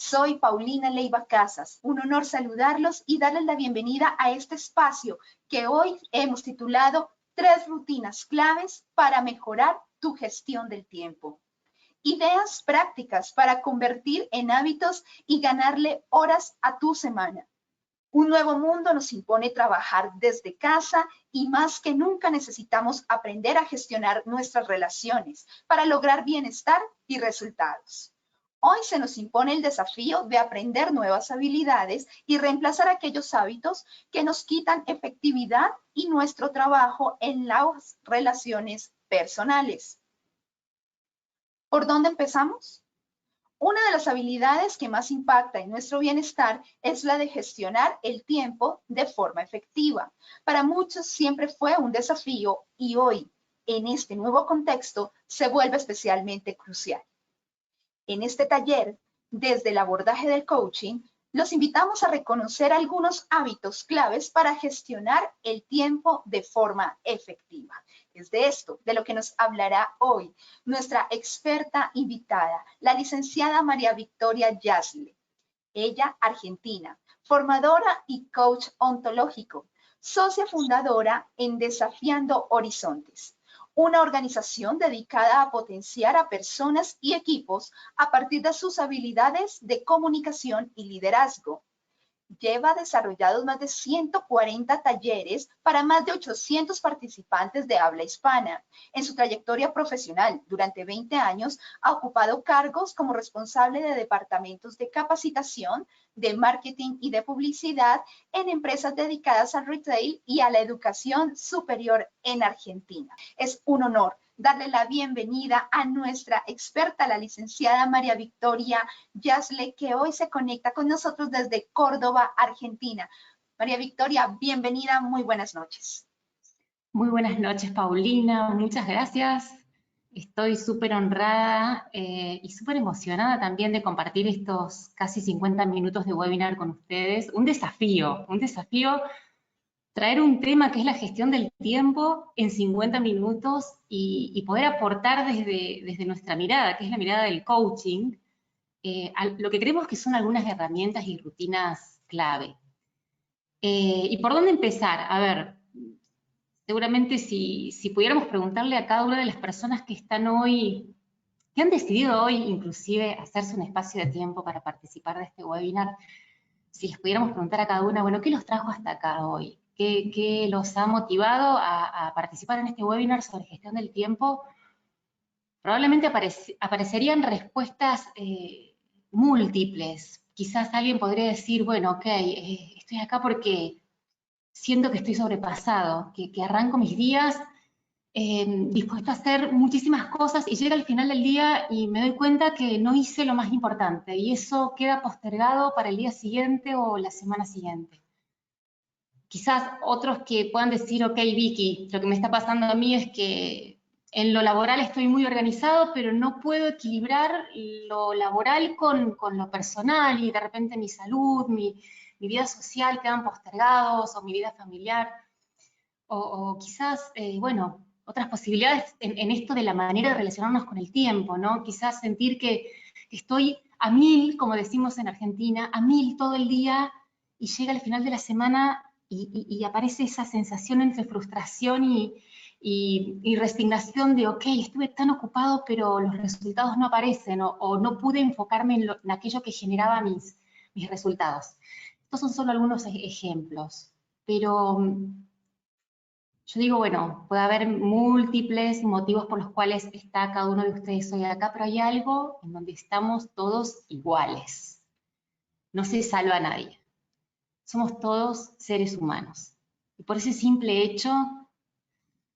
Soy Paulina Leiva Casas. Un honor saludarlos y darles la bienvenida a este espacio que hoy hemos titulado 3 rutinas claves para mejorar tu gestión del tiempo. Ideas prácticas para convertir en hábitos y ganarle horas a tu semana. Un nuevo mundo nos impone trabajar desde casa y más que nunca necesitamos aprender a gestionar nuestras relaciones para lograr bienestar y resultados. Hoy se nos impone el desafío de aprender nuevas habilidades y reemplazar aquellos hábitos que nos quitan efectividad y nuestro trabajo en las relaciones personales. ¿Por dónde empezamos? Una de las habilidades que más impacta en nuestro bienestar es la de gestionar el tiempo de forma efectiva. Para muchos siempre fue un desafío y hoy, en este nuevo contexto, se vuelve especialmente crucial. En este taller, desde el abordaje del coaching, los invitamos a reconocer algunos hábitos claves para gestionar el tiempo de forma efectiva. Es de esto de lo que nos hablará hoy nuestra experta invitada, la licenciada María Victoria Yasle. Ella, argentina, formadora y coach ontológico, socia fundadora en Desafiando Horizontes, una organización dedicada a potenciar a personas y equipos a partir de sus habilidades de comunicación y liderazgo. Lleva desarrollados más de 140 talleres para más de 800 participantes de habla hispana. En su trayectoria profesional, durante 20 años, ha ocupado cargos como responsable de departamentos de capacitación, de marketing y de publicidad en empresas dedicadas al retail y a la educación superior en Argentina. Es un honor darle la bienvenida a nuestra experta, la licenciada María Victoria Yasle, que hoy se conecta con nosotros desde Córdoba, Argentina. María Victoria, bienvenida, muy buenas noches. Muy buenas noches, Paulina, muchas gracias. Estoy súper honrada y súper emocionada también de compartir estos casi 50 minutos de webinar con ustedes. Un desafío traer un tema que es la gestión del tiempo en 50 minutos y poder aportar desde nuestra mirada, que es la mirada del coaching, lo que creemos que son algunas herramientas y rutinas clave. ¿Y por dónde empezar? A ver, seguramente si pudiéramos preguntarle a cada una de las personas que están hoy, que han decidido hoy inclusive hacerse un espacio de tiempo para participar de este webinar, si les pudiéramos preguntar a cada una, bueno, ¿qué los trajo hasta acá hoy? ¿Qué los ha motivado a participar en este webinar sobre gestión del tiempo? Probablemente aparecerían respuestas múltiples. Quizás alguien podría decir, bueno, ok, estoy acá porque siento que estoy sobrepasado, que arranco mis días dispuesto a hacer muchísimas cosas y llega al final del día y me doy cuenta que no hice lo más importante y eso queda postergado para el día siguiente o la semana siguiente. Quizás otros que puedan decir, ok, Vicky, lo que me está pasando a mí es que en lo laboral estoy muy organizado, pero no puedo equilibrar lo laboral con lo personal y de repente mi salud, mi vida social quedan postergados o mi vida familiar. O quizás, bueno, otras posibilidades en esto de la manera de relacionarnos con el tiempo, ¿no? Quizás sentir que estoy a 1000, como decimos en Argentina, a 1000 todo el día y llega al final de la semana y aparece esa sensación entre frustración y resignación de, ok, estuve tan ocupado, pero los resultados no aparecen, o no pude enfocarme en aquello que generaba mis resultados. Estos son solo algunos ejemplos, pero yo digo, bueno, puede haber múltiples motivos por los cuales está cada uno de ustedes hoy acá, pero hay algo en donde estamos todos iguales. No se salva a nadie. Somos todos seres humanos. Y por ese simple hecho,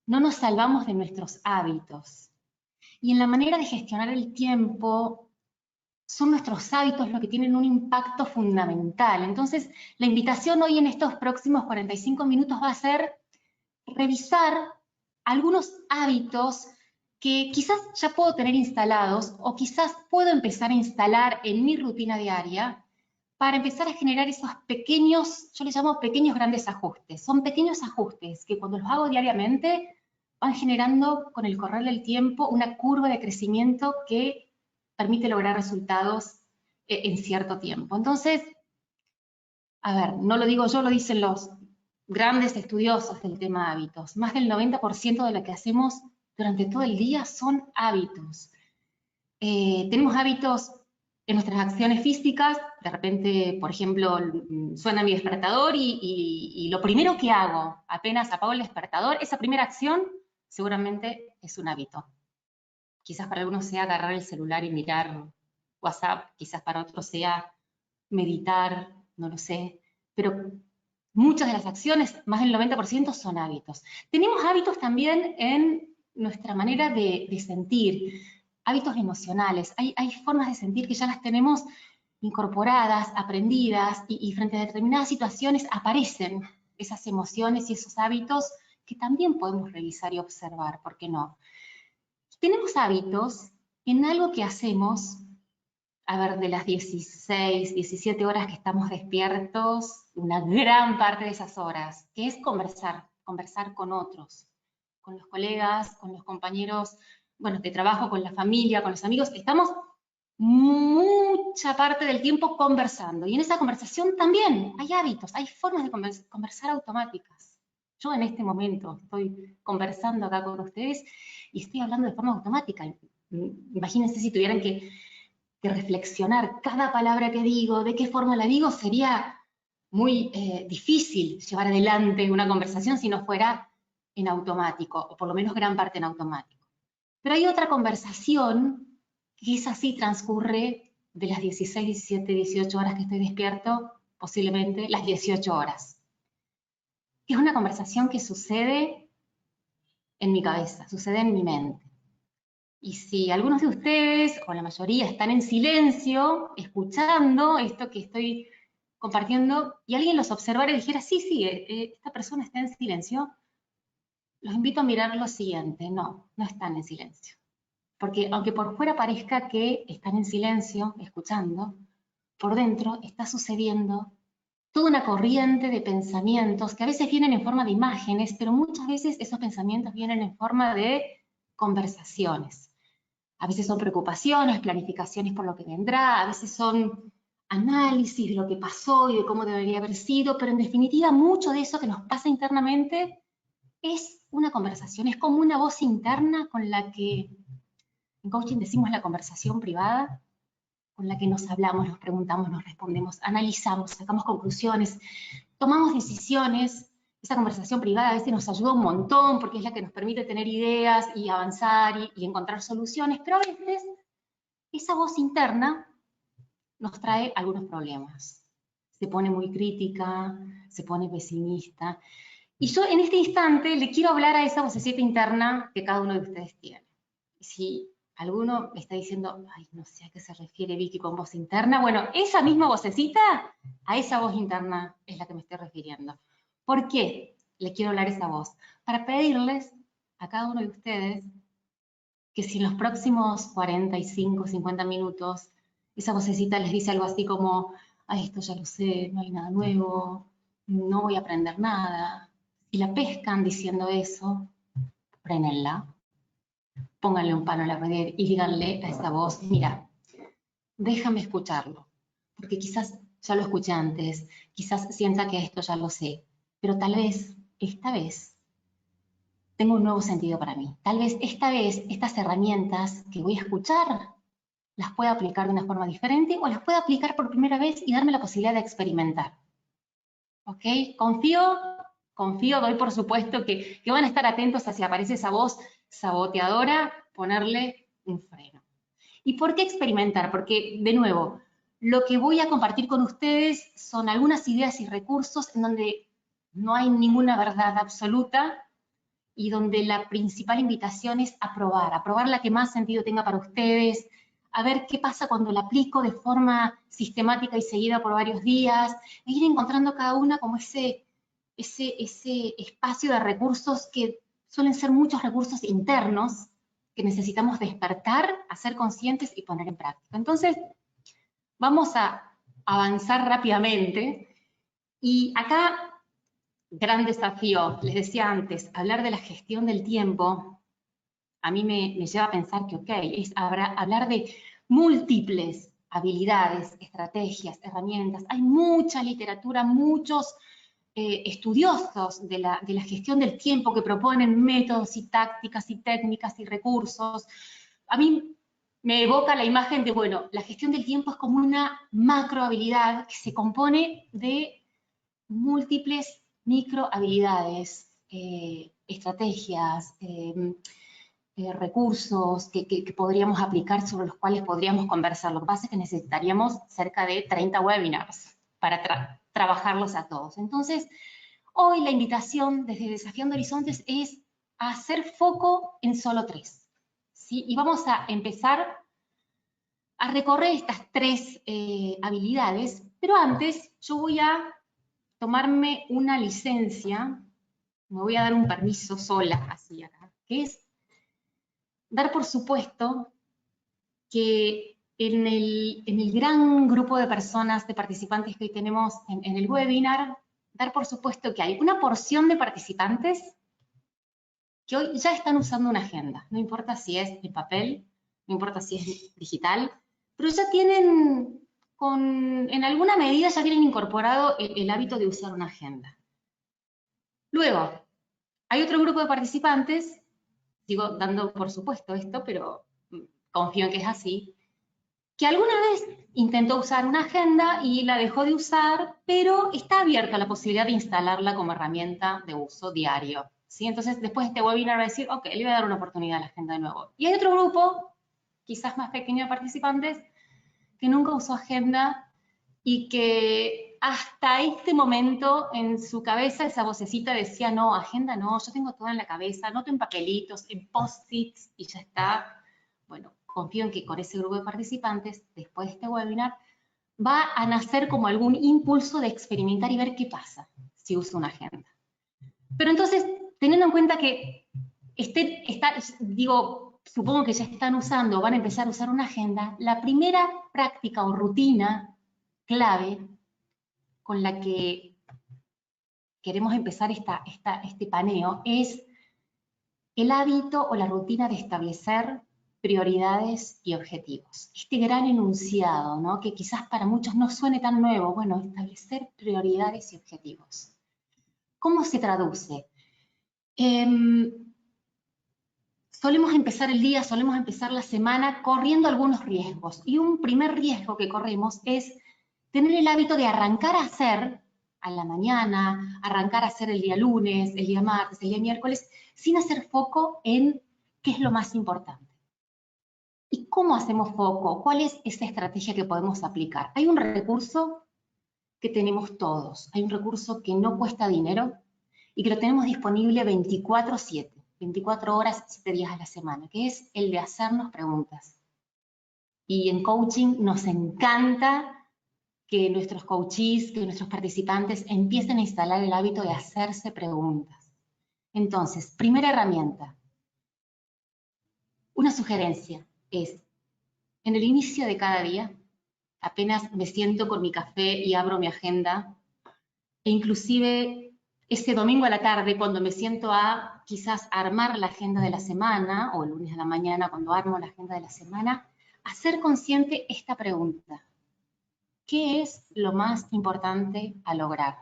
no nos salvamos de nuestros hábitos. Y en la manera de gestionar el tiempo, son nuestros hábitos los que tienen un impacto fundamental. Entonces, la invitación hoy en estos próximos 45 minutos va a ser revisar algunos hábitos que quizás ya puedo tener instalados o quizás puedo empezar a instalar en mi rutina diaria para empezar a generar esos pequeños, yo les llamo pequeños grandes ajustes. Son pequeños ajustes que cuando los hago diariamente van generando con el correr del tiempo una curva de crecimiento que permite lograr resultados en cierto tiempo. Entonces, a ver, no lo digo yo, lo dicen los grandes estudiosos del tema hábitos. Más del 90% de lo que hacemos durante todo el día son hábitos. Tenemos hábitos en nuestras acciones físicas. De repente, por ejemplo, suena mi despertador y lo primero que hago, apenas apago el despertador, esa primera acción seguramente es un hábito. Quizás para algunos sea agarrar el celular y mirar WhatsApp, quizás para otros sea meditar, no lo sé, pero muchas de las acciones, más del 90%, son hábitos. Tenemos hábitos también en nuestra manera de sentir, hábitos emocionales. Hay formas de sentir que ya las tenemos incorporadas, aprendidas, y frente a determinadas situaciones aparecen esas emociones y esos hábitos que también podemos revisar y observar, ¿por qué no? Tenemos hábitos en algo que hacemos, a ver, de las 16, 17 horas que estamos despiertos, una gran parte de esas horas, que es conversar con otros, con los colegas, con los compañeros, bueno, de trabajo, con la familia, con los amigos. Estamos mucha parte del tiempo conversando. Y en esa conversación también hay hábitos, hay formas de conversar automáticas. Yo en este momento estoy conversando acá con ustedes y estoy hablando de forma automática. Imagínense si tuvieran que reflexionar cada palabra que digo, de qué forma la digo, sería muy difícil llevar adelante una conversación si no fuera en automático, o por lo menos gran parte en automático. Pero hay otra conversación que es así, transcurre de las 16, 17, 18 horas que estoy despierto, posiblemente las 18 horas. Es una conversación que sucede en mi cabeza, sucede en mi mente. Y si algunos de ustedes, o la mayoría, están en silencio, escuchando esto que estoy compartiendo, y alguien los observara y dijera, sí, esta persona está en silencio, los invito a mirar lo siguiente. No, no están en silencio. Porque aunque por fuera parezca que están en silencio, escuchando, por dentro está sucediendo toda una corriente de pensamientos que a veces vienen en forma de imágenes, pero muchas veces esos pensamientos vienen en forma de conversaciones. A veces son preocupaciones, planificaciones por lo que vendrá, a veces son análisis de lo que pasó y de cómo debería haber sido, pero en definitiva mucho de eso que nos pasa internamente es una conversación, es como una voz interna con la que en coaching decimos la conversación privada, con la que nos hablamos, nos preguntamos, nos respondemos, analizamos, sacamos conclusiones, tomamos decisiones. Esa conversación privada a veces nos ayuda un montón porque es la que nos permite tener ideas y avanzar y encontrar soluciones, pero a veces esa voz interna nos trae algunos problemas. Se pone muy crítica, se pone pesimista. Y yo en este instante le quiero hablar a esa vocecita interna que cada uno de ustedes tiene. Si alguno me está diciendo, ay, no sé a qué se refiere Vicky con voz interna, bueno, esa misma vocecita, a esa voz interna es la que me estoy refiriendo. ¿Por qué le quiero hablar a esa voz? Para pedirles a cada uno de ustedes que si en los próximos 45, 50 minutos esa vocecita les dice algo así como, ay, esto ya lo sé, no hay nada nuevo, no voy a aprender nada. Si la pescan diciendo eso, frénenla, pónganle un palo en la rueda y díganle a esa voz, mira, déjame escucharlo, porque quizás ya lo escuché antes, quizás sienta que esto ya lo sé, pero tal vez, esta vez, tengo un nuevo sentido para mí. Tal vez esta vez estas herramientas que voy a escuchar las pueda aplicar de una forma diferente o las pueda aplicar por primera vez y darme la posibilidad de experimentar. ¿Ok? Confío, doy por supuesto que van a estar atentos a si aparece esa voz saboteadora, ponerle un freno. ¿Y por qué experimentar? Porque, de nuevo, lo que voy a compartir con ustedes son algunas ideas y recursos en donde no hay ninguna verdad absoluta y donde la principal invitación es a probar la que más sentido tenga para ustedes, a ver qué pasa cuando la aplico de forma sistemática y seguida por varios días, e ir encontrando cada una como ese espacio de recursos que suelen ser muchos recursos internos que necesitamos despertar, hacer conscientes y poner en práctica. Entonces, vamos a avanzar rápidamente y acá, gran desafío, les decía antes, hablar de la gestión del tiempo, a mí me lleva a pensar que, ok, es hablar de múltiples habilidades, estrategias, herramientas. Hay mucha literatura, muchos estudiosos de la gestión del tiempo que proponen métodos y tácticas y técnicas y recursos. A mí me evoca la imagen de, bueno, la gestión del tiempo es como una macro habilidad que se compone de múltiples micro habilidades, estrategias, recursos que podríamos aplicar, sobre los cuales podríamos conversar. Lo que pasa es que necesitaríamos cerca de 30 webinars para trabajarlos a todos. Entonces, hoy la invitación desde Desafiando Horizontes es a hacer foco en solo 3. ¿Sí? Y vamos a empezar a recorrer estas 3 habilidades, pero antes yo voy a tomarme una licencia, me voy a dar un permiso sola, así acá, que es dar por supuesto que en el gran grupo de personas, de participantes que hoy tenemos en el webinar, dar por supuesto que hay una porción de participantes que hoy ya están usando una agenda. No importa si es en papel, no importa si es digital, pero ya tienen, en alguna medida ya tienen incorporado el hábito de usar una agenda. Luego, hay otro grupo de participantes, sigo dando por supuesto esto, pero confío en que es así, que alguna vez intentó usar una agenda y la dejó de usar, pero está abierta la posibilidad de instalarla como herramienta de uso diario. ¿Sí? Entonces, después de este webinar va a decir, ok, le voy a dar una oportunidad a la agenda de nuevo. Y hay otro grupo, quizás más pequeño de participantes, que nunca usó agenda y que hasta este momento en su cabeza esa vocecita decía, no, agenda no, yo tengo todo en la cabeza, noto en papelitos, en post-its y ya está. Bueno, confío en que con ese grupo de participantes, después de este webinar, va a nacer como algún impulso de experimentar y ver qué pasa si uso una agenda. Pero entonces, teniendo en cuenta que supongo que ya están usando, van a empezar a usar una agenda, la primera práctica o rutina clave con la que queremos empezar este paneo es el hábito o la rutina de establecer prioridades y objetivos. Este gran enunciado, ¿no? Que quizás para muchos no suene tan nuevo, bueno, establecer prioridades y objetivos. ¿Cómo se traduce? Solemos empezar el día, solemos empezar la semana corriendo algunos riesgos. Y un primer riesgo que corremos es tener el hábito de arrancar a hacer a la mañana, arrancar a hacer el día lunes, el día martes, el día miércoles, sin hacer foco en qué es lo más importante. ¿Y cómo hacemos foco? ¿Cuál es esa estrategia que podemos aplicar? Hay un recurso que tenemos todos, hay un recurso que no cuesta dinero y que lo tenemos disponible 24/7, 24 horas, 7 días a la semana, que es el de hacernos preguntas. Y en coaching nos encanta que nuestros coachees, que nuestros participantes empiecen a instalar el hábito de hacerse preguntas. Entonces, primera herramienta, una sugerencia es, en el inicio de cada día, apenas me siento con mi café y abro mi agenda, e inclusive ese domingo a la tarde, cuando me siento a quizás armar la agenda de la semana, o el lunes a la mañana cuando armo la agenda de la semana, hacer consciente esta pregunta. ¿Qué es lo más importante a lograr?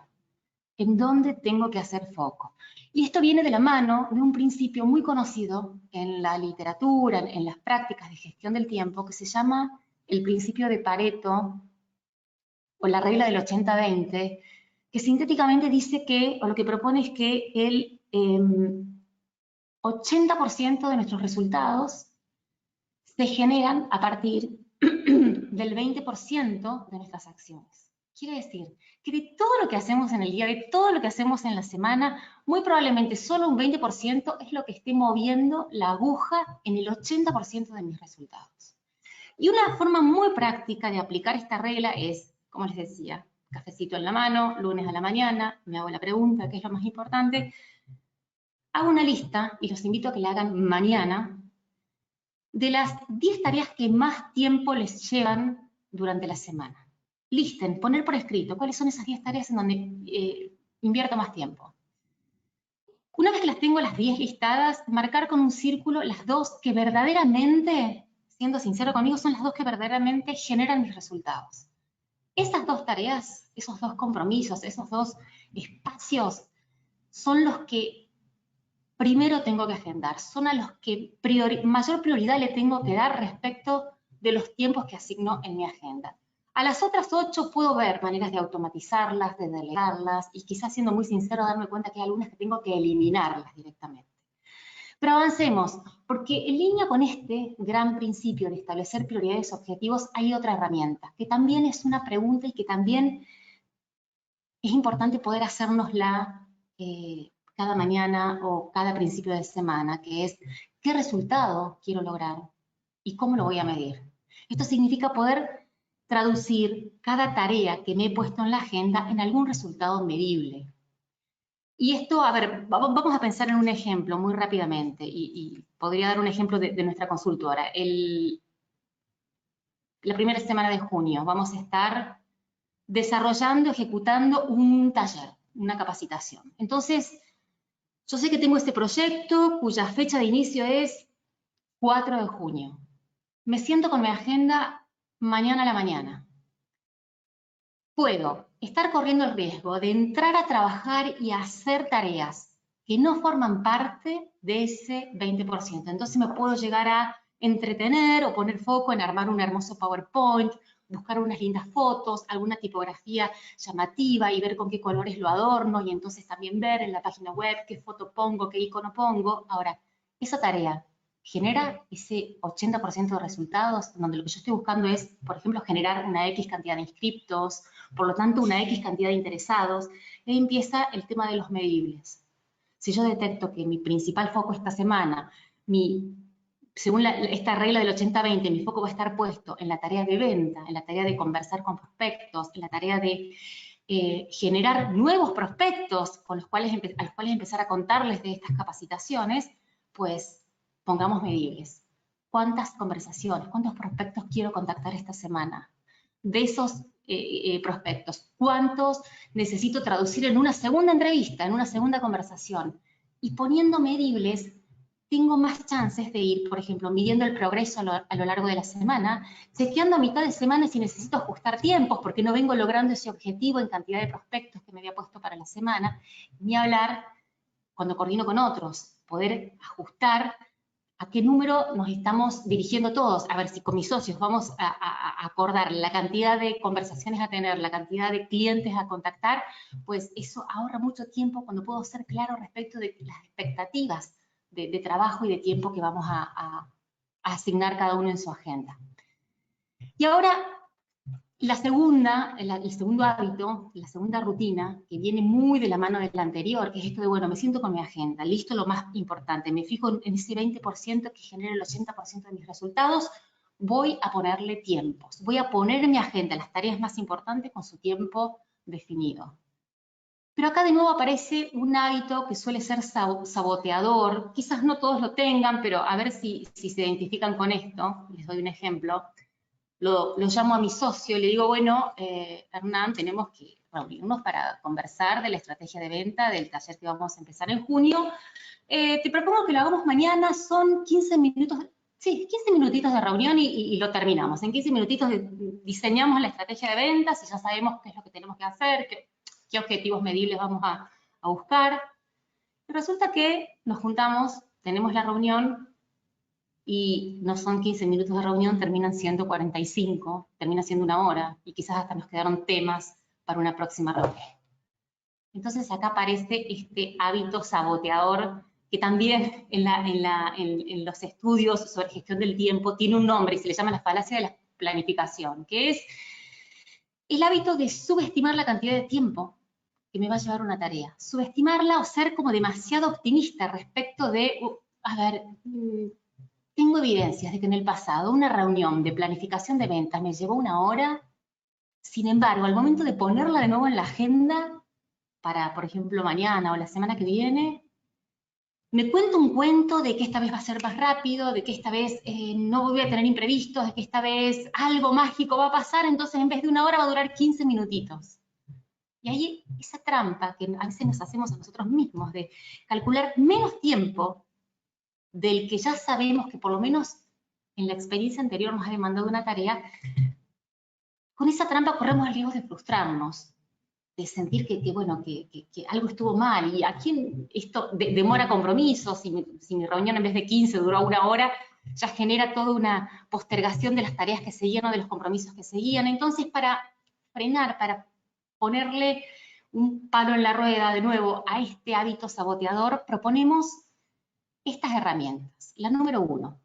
¿En dónde tengo que hacer foco? Y esto viene de la mano de un principio muy conocido en la literatura, en las prácticas de gestión del tiempo, que se llama el principio de Pareto, o la regla del 80-20, que sintéticamente dice que, o lo que propone es que el 80% de nuestros resultados se generan a partir del 20% de nuestras acciones. Quiere decir que de todo lo que hacemos en el día, de todo lo que hacemos en la semana, muy probablemente solo un 20% es lo que esté moviendo la aguja en el 80% de mis resultados. Y una forma muy práctica de aplicar esta regla es, como les decía, cafecito en la mano, lunes a la mañana, me hago la pregunta, ¿qué es lo más importante? Hago una lista, y los invito a que la hagan mañana, de las 10 tareas que más tiempo les llevan durante la semana. Listen, poner por escrito cuáles son esas 10 tareas en donde invierto más tiempo. Una vez que las tengo las 10 listadas, marcar con un círculo las 2 que verdaderamente siendo sincero conmigo, son las dos que verdaderamente generan mis resultados. Esas dos tareas, esos dos compromisos, esos dos espacios, son los que primero tengo que agendar, son a los que mayor prioridad le tengo que dar respecto de los tiempos que asigno en mi agenda. A las otras 8 puedo ver maneras de automatizarlas, de delegarlas, y quizás siendo muy sincero darme cuenta que hay algunas que tengo que eliminarlas directamente. Pero avancemos, porque en línea con este gran principio de establecer prioridades y objetivos, hay otra herramienta, que también es una pregunta y que también es importante poder hacérnosla cada mañana o cada principio de semana, que es ¿qué resultado quiero lograr y cómo lo voy a medir? Esto significa poder traducir cada tarea que me he puesto en la agenda en algún resultado medible. Y esto, a ver, vamos a pensar en un ejemplo muy rápidamente, y podría dar un ejemplo de nuestra consultora. La primera semana de junio vamos a estar desarrollando, ejecutando un taller, una capacitación. Entonces, yo sé que tengo este proyecto cuya fecha de inicio es 4 de junio. Me siento con mi agenda mañana a la mañana. Puedo estar corriendo el riesgo de entrar a trabajar y hacer tareas que no forman parte de ese 20%. Entonces me puedo llegar a entretener o poner foco en armar un hermoso PowerPoint, buscar unas lindas fotos, alguna tipografía llamativa y ver con qué colores lo adorno, y entonces también ver en la página web qué foto pongo, qué icono pongo. Ahora, esa tarea genera ese 80% de resultados, donde lo que yo estoy buscando es, por ejemplo, generar una X cantidad de inscriptos, por lo tanto, una X cantidad de interesados. Y ahí empieza el tema de los medibles. Si yo detecto que mi principal foco esta semana, según esta regla del 80-20, mi foco va a estar puesto en la tarea de venta, en la tarea de conversar con prospectos, en la tarea de generar nuevos prospectos a los cuales empezar a contarles de estas capacitaciones, pues pongamos medibles. ¿Cuántas conversaciones, cuántos prospectos quiero contactar esta semana? De esos prospectos, ¿cuántos necesito traducir en una segunda entrevista, en una segunda conversación? Y poniendo medibles, tengo más chances de ir, por ejemplo, midiendo el progreso a lo largo de la semana, chequeando a mitad de semana si necesito ajustar tiempos, porque no vengo logrando ese objetivo en cantidad de prospectos que me había puesto para la semana, ni hablar cuando coordino con otros, poder ajustar a qué número nos estamos dirigiendo todos. A ver, si con mis socios vamos a acordar la cantidad de conversaciones a tener, la cantidad de clientes a contactar, pues eso ahorra mucho tiempo cuando puedo ser claro respecto de las expectativas de trabajo y de tiempo que vamos a asignar cada uno en su agenda. Y ahora, el segundo hábito, la segunda rutina, que viene muy de la mano de la anterior, que es esto de, bueno, me siento con mi agenda, listo lo más importante, me fijo en ese 20% que genera el 80% de mis resultados, voy a ponerle tiempos, voy a poner en mi agenda las tareas más importantes con su tiempo definido. Pero acá de nuevo aparece un hábito que suele ser saboteador, quizás no todos lo tengan, pero a ver si se identifican con esto. Les doy un ejemplo. Lo llamo a mi socio y le digo, bueno, Hernán, tenemos que reunirnos para conversar de la estrategia de venta del taller que vamos a empezar en junio. Te propongo que lo hagamos mañana, son 15 minutos, sí, 15 minutitos de reunión y lo terminamos. En 15 minutitos diseñamos la estrategia de ventas y ya sabemos qué es lo que tenemos que hacer, qué objetivos medibles vamos a buscar. Y resulta que nos juntamos, tenemos la reunión, y no son 15 minutos de reunión, terminan siendo 45, termina siendo una hora, y quizás hasta nos quedaron temas para una próxima reunión. Entonces acá aparece este hábito saboteador que también en los estudios sobre gestión del tiempo tiene un nombre y se le llama la falacia de la planificación, que es el hábito de subestimar la cantidad de tiempo que me va a llevar una tarea. Subestimarla o ser como demasiado optimista respecto de, a ver, tengo evidencias de que en el pasado una reunión de planificación de ventas me llevó una hora. Sin embargo, al momento de ponerla de nuevo en la agenda, para, por ejemplo, mañana o la semana que viene, me cuento un cuento de que esta vez va a ser más rápido, de que esta vez no voy a tener imprevistos, de que esta vez algo mágico va a pasar, entonces en vez de una hora va a durar 15 minutitos. Y ahí esa trampa que a veces nos hacemos a nosotros mismos de calcular menos tiempo del que ya sabemos que por lo menos en la experiencia anterior nos ha demandado una tarea, con esa trampa corremos el riesgo de frustrarnos, de sentir que algo estuvo mal, y aquí esto demora compromisos, si mi reunión en vez de 15 duró 1 hora, ya genera toda una postergación de las tareas que seguían o de los compromisos que seguían. Entonces, para frenar, para ponerle un palo en la rueda de nuevo a este hábito saboteador, proponemos estas herramientas. La número 1,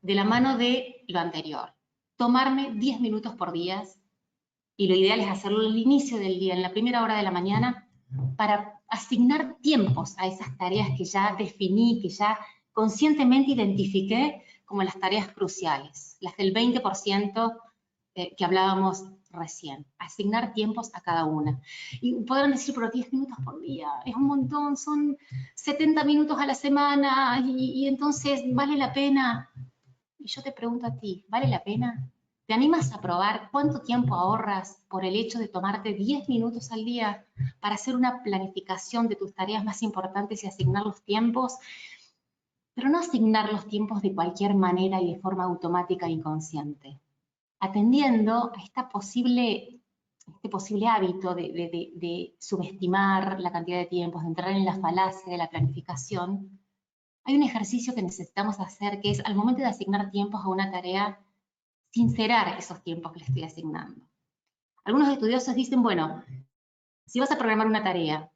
de la mano de lo anterior, tomarme 10 minutos por día, y lo ideal es hacerlo al inicio del día, en la primera hora de la mañana, para asignar tiempos a esas tareas que ya definí, que ya conscientemente identifiqué como las tareas cruciales, las del 20% que hablábamos recién. Asignar tiempos a cada una. Y podrán decir, pero 10 minutos por día es un montón, son 70 minutos a la semana, y entonces ¿vale la pena? Y yo te pregunto a ti, ¿vale la pena? ¿Te animas a probar cuánto tiempo ahorras por el hecho de tomarte 10 minutos al día para hacer una planificación de tus tareas más importantes y asignar los tiempos? Pero no asignar los tiempos de cualquier manera y de forma automática e inconsciente, atendiendo a este posible hábito de subestimar la cantidad de tiempos, de entrar en la falacia de la planificación. Hay un ejercicio que necesitamos hacer, que es al momento de asignar tiempos a una tarea, sincerar esos tiempos que le estoy asignando. Algunos estudiosos dicen, bueno, si vas a programar una tarea,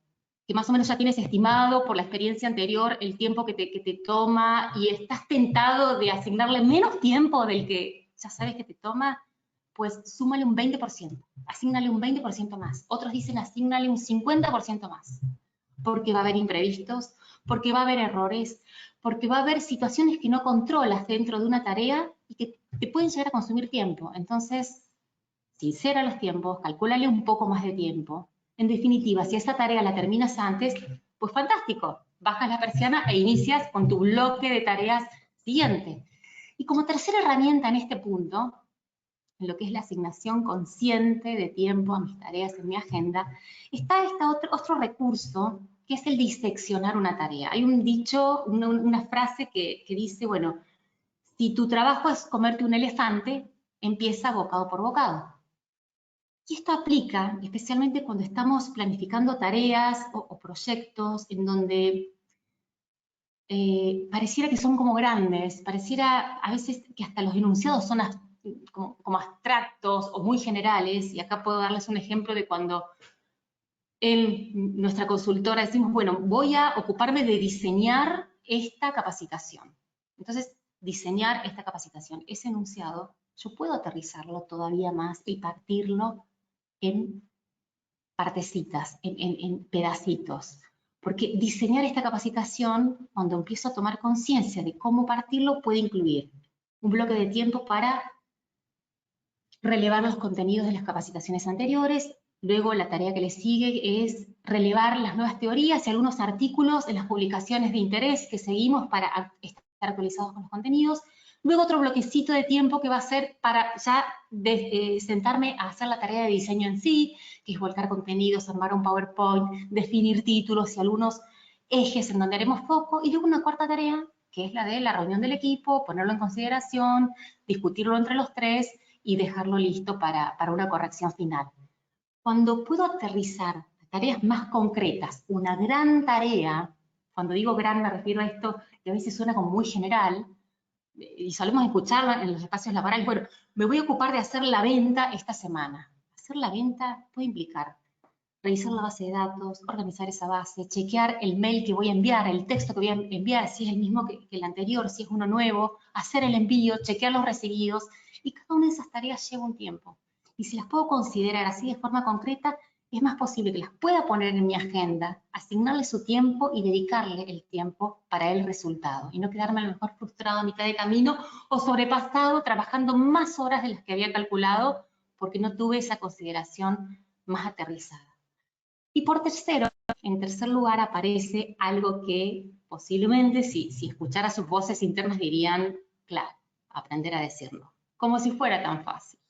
que más o menos ya tienes estimado por la experiencia anterior el tiempo que te toma, y estás tentado de asignarle menos tiempo del que ya sabes que te toma, pues súmale un 20%, asígnale un 20% más. Otros dicen asígnale un 50% más, porque va a haber imprevistos, porque va a haber errores, porque va a haber situaciones que no controlas dentro de una tarea y que te pueden llegar a consumir tiempo. Entonces, sincera los tiempos, calcúlale un poco más de tiempo. En definitiva, si esa tarea la terminas antes, pues fantástico, bajas la persiana e inicias con tu bloque de tareas siguiente. Y como tercera herramienta en este punto, en lo que es la asignación consciente de tiempo a mis tareas en mi agenda, está otro recurso, que es el diseccionar una tarea. Hay un dicho, una frase que dice, bueno, si tu trabajo es comerte un elefante, empieza bocado por bocado. Y esto aplica especialmente cuando estamos planificando tareas o proyectos en donde pareciera que son como grandes, pareciera a veces que hasta los enunciados son como abstractos o muy generales. Y acá puedo darles un ejemplo de cuando en nuestra consultora decimos, bueno, voy a ocuparme de diseñar esta capacitación. Entonces, diseñar esta capacitación, ese enunciado, yo puedo aterrizarlo todavía más y partirlo en partecitas, en pedacitos. Porque diseñar esta capacitación, cuando empiezo a tomar conciencia de cómo partirlo, puede incluir un bloque de tiempo para relevar los contenidos de las capacitaciones anteriores. Luego la tarea que le sigue es relevar las nuevas teorías y algunos artículos en las publicaciones de interés que seguimos para estar actualizados con los contenidos. Luego otro bloquecito de tiempo que va a ser para ya sentarme a hacer la tarea de diseño en sí, que es volcar contenidos, armar un PowerPoint, definir títulos y algunos ejes en donde haremos foco. Y luego una cuarta tarea, que es la de la reunión del equipo, ponerlo en consideración, discutirlo entre los tres y dejarlo listo para una corrección final. Cuando puedo aterrizar tareas más concretas, una gran tarea, cuando digo gran me refiero a esto que a veces suena como muy general, y solemos escucharlo en los espacios laborales, bueno, me voy a ocupar de hacer la venta esta semana. Hacer la venta puede implicar revisar la base de datos, organizar esa base, chequear el mail que voy a enviar, el texto que voy a enviar, si es el mismo que el anterior, si es uno nuevo, hacer el envío, chequear los recibidos, y cada una de esas tareas lleva un tiempo. Y si las puedo considerar así de forma concreta, es más posible que las pueda poner en mi agenda, asignarle su tiempo y dedicarle el tiempo para el resultado, y no quedarme a lo mejor frustrado a mitad de camino o sobrepasado trabajando más horas de las que había calculado porque no tuve esa consideración más aterrizada. Y en tercer lugar, aparece algo que posiblemente, si escuchara sus voces internas, dirían, claro, aprender a decir no, como si fuera tan fácil.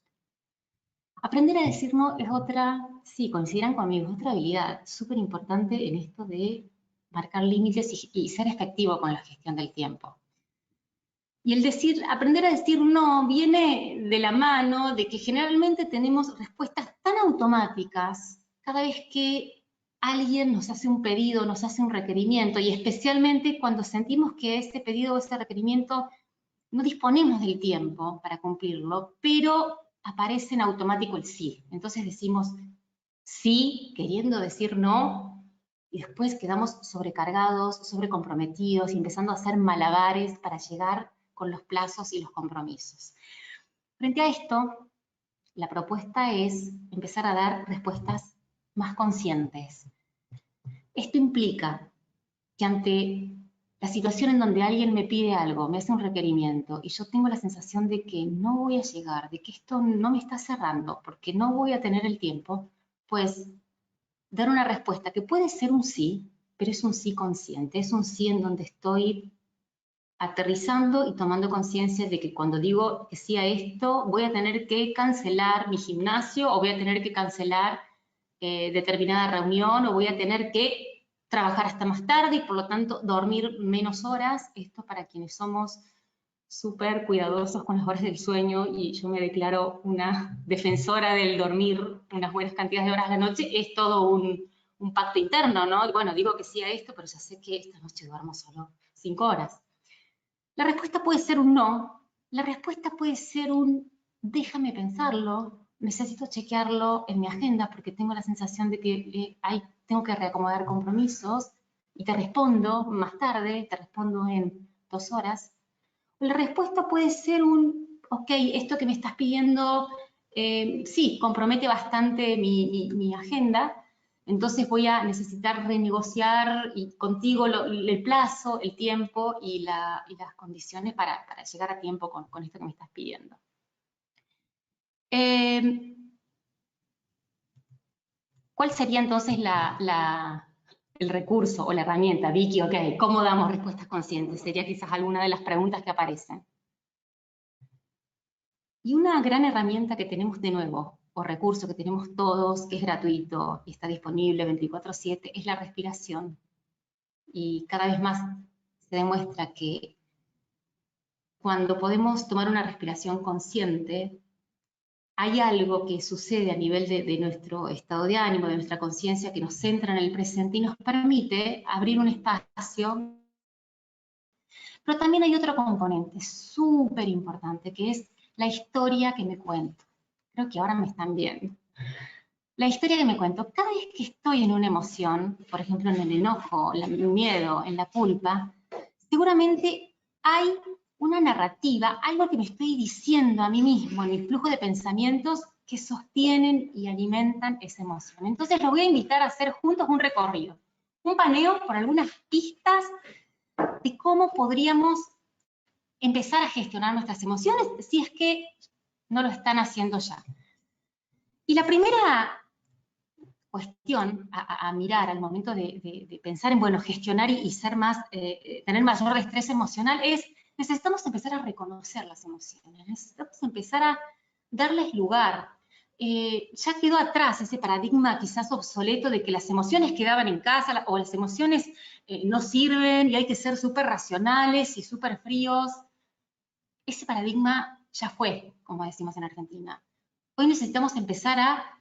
Aprender a decir no es otra, sí, coincidirán conmigo, es otra habilidad súper importante en esto de marcar límites y ser efectivo con la gestión del tiempo. Y el aprender a decir no viene de la mano de que generalmente tenemos respuestas tan automáticas cada vez que alguien nos hace un pedido, nos hace un requerimiento, y especialmente cuando sentimos que ese pedido o ese requerimiento no disponemos del tiempo para cumplirlo, pero aparece en automático el sí. Entonces decimos sí, queriendo decir no, y después quedamos sobrecargados, sobrecomprometidos, y empezando a hacer malabares para llegar con los plazos y los compromisos. Frente a esto, la propuesta es empezar a dar respuestas más conscientes. Esto implica que ante la situación en donde alguien me pide algo, me hace un requerimiento, y yo tengo la sensación de que no voy a llegar, de que esto no me está cerrando, porque no voy a tener el tiempo, pues dar una respuesta que puede ser un sí, pero es un sí consciente, es un sí en donde estoy aterrizando y tomando conciencia de que cuando digo que sí a esto, voy a tener que cancelar mi gimnasio, o voy a tener que cancelar determinada reunión, o voy a tener que trabajar hasta más tarde y por lo tanto dormir menos horas. Esto para quienes somos súper cuidadosos con las horas del sueño, y yo me declaro una defensora del dormir unas buenas cantidades de horas a la noche, es todo un pacto interno, ¿no? Bueno, digo que sí a esto, pero ya sé que esta noche duermo solo 5 horas. La respuesta puede ser un no, la respuesta puede ser un déjame pensarlo, necesito chequearlo en mi agenda porque tengo la sensación de que tengo que reacomodar compromisos y te respondo más tarde, te respondo en 2 horas. La respuesta puede ser un ok, esto que me estás pidiendo, sí, compromete bastante mi agenda, entonces voy a necesitar renegociar contigo el plazo, el tiempo y las condiciones para llegar a tiempo con esto que me estás pidiendo. ¿Cuál sería entonces el recurso o la herramienta? Vicky, ok, ¿cómo damos respuestas conscientes? Sería quizás alguna de las preguntas que aparecen. Y una gran herramienta que tenemos de nuevo, o recurso que tenemos todos, que es gratuito y está disponible 24/7, es la respiración. Y cada vez más se demuestra que cuando podemos tomar una respiración consciente, hay algo que sucede a nivel de nuestro estado de ánimo, de nuestra conciencia, que nos centra en el presente y nos permite abrir un espacio. Pero también hay otro componente súper importante, que es la historia que me cuento. Creo que ahora me están viendo. La historia que me cuento, cada vez que estoy en una emoción, por ejemplo en el enojo, en el miedo, en la culpa, seguramente hay una narrativa, algo que me estoy diciendo a mí mismo en mi flujo de pensamientos que sostienen y alimentan esa emoción. Entonces los voy a invitar a hacer juntos un recorrido, un paneo por algunas pistas de cómo podríamos empezar a gestionar nuestras emociones si es que no lo están haciendo ya. Y la primera cuestión a mirar al momento de pensar en, bueno, gestionar y ser más, tener mayor destreza emocional es, necesitamos empezar a reconocer las emociones, necesitamos empezar a darles lugar. Ya quedó atrás ese paradigma quizás obsoleto de que las emociones quedaban en casa o las emociones no sirven y hay que ser súper racionales y súper fríos. Ese paradigma ya fue, como decimos en Argentina. Hoy necesitamos empezar a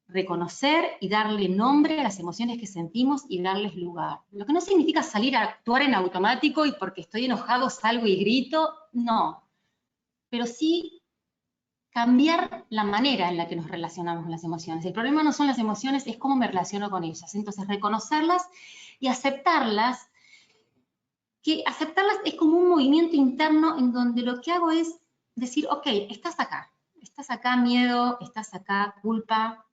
reconocer y darle nombre a las emociones que sentimos y darles lugar. Lo que no significa salir a actuar en automático y porque estoy enojado salgo y grito, no. Pero sí cambiar la manera en la que nos relacionamos con las emociones. El problema no son las emociones, es cómo me relaciono con ellas. Entonces, reconocerlas y aceptarlas, que aceptarlas es como un movimiento interno en donde lo que hago es decir, ok, estás acá miedo, estás acá culpa,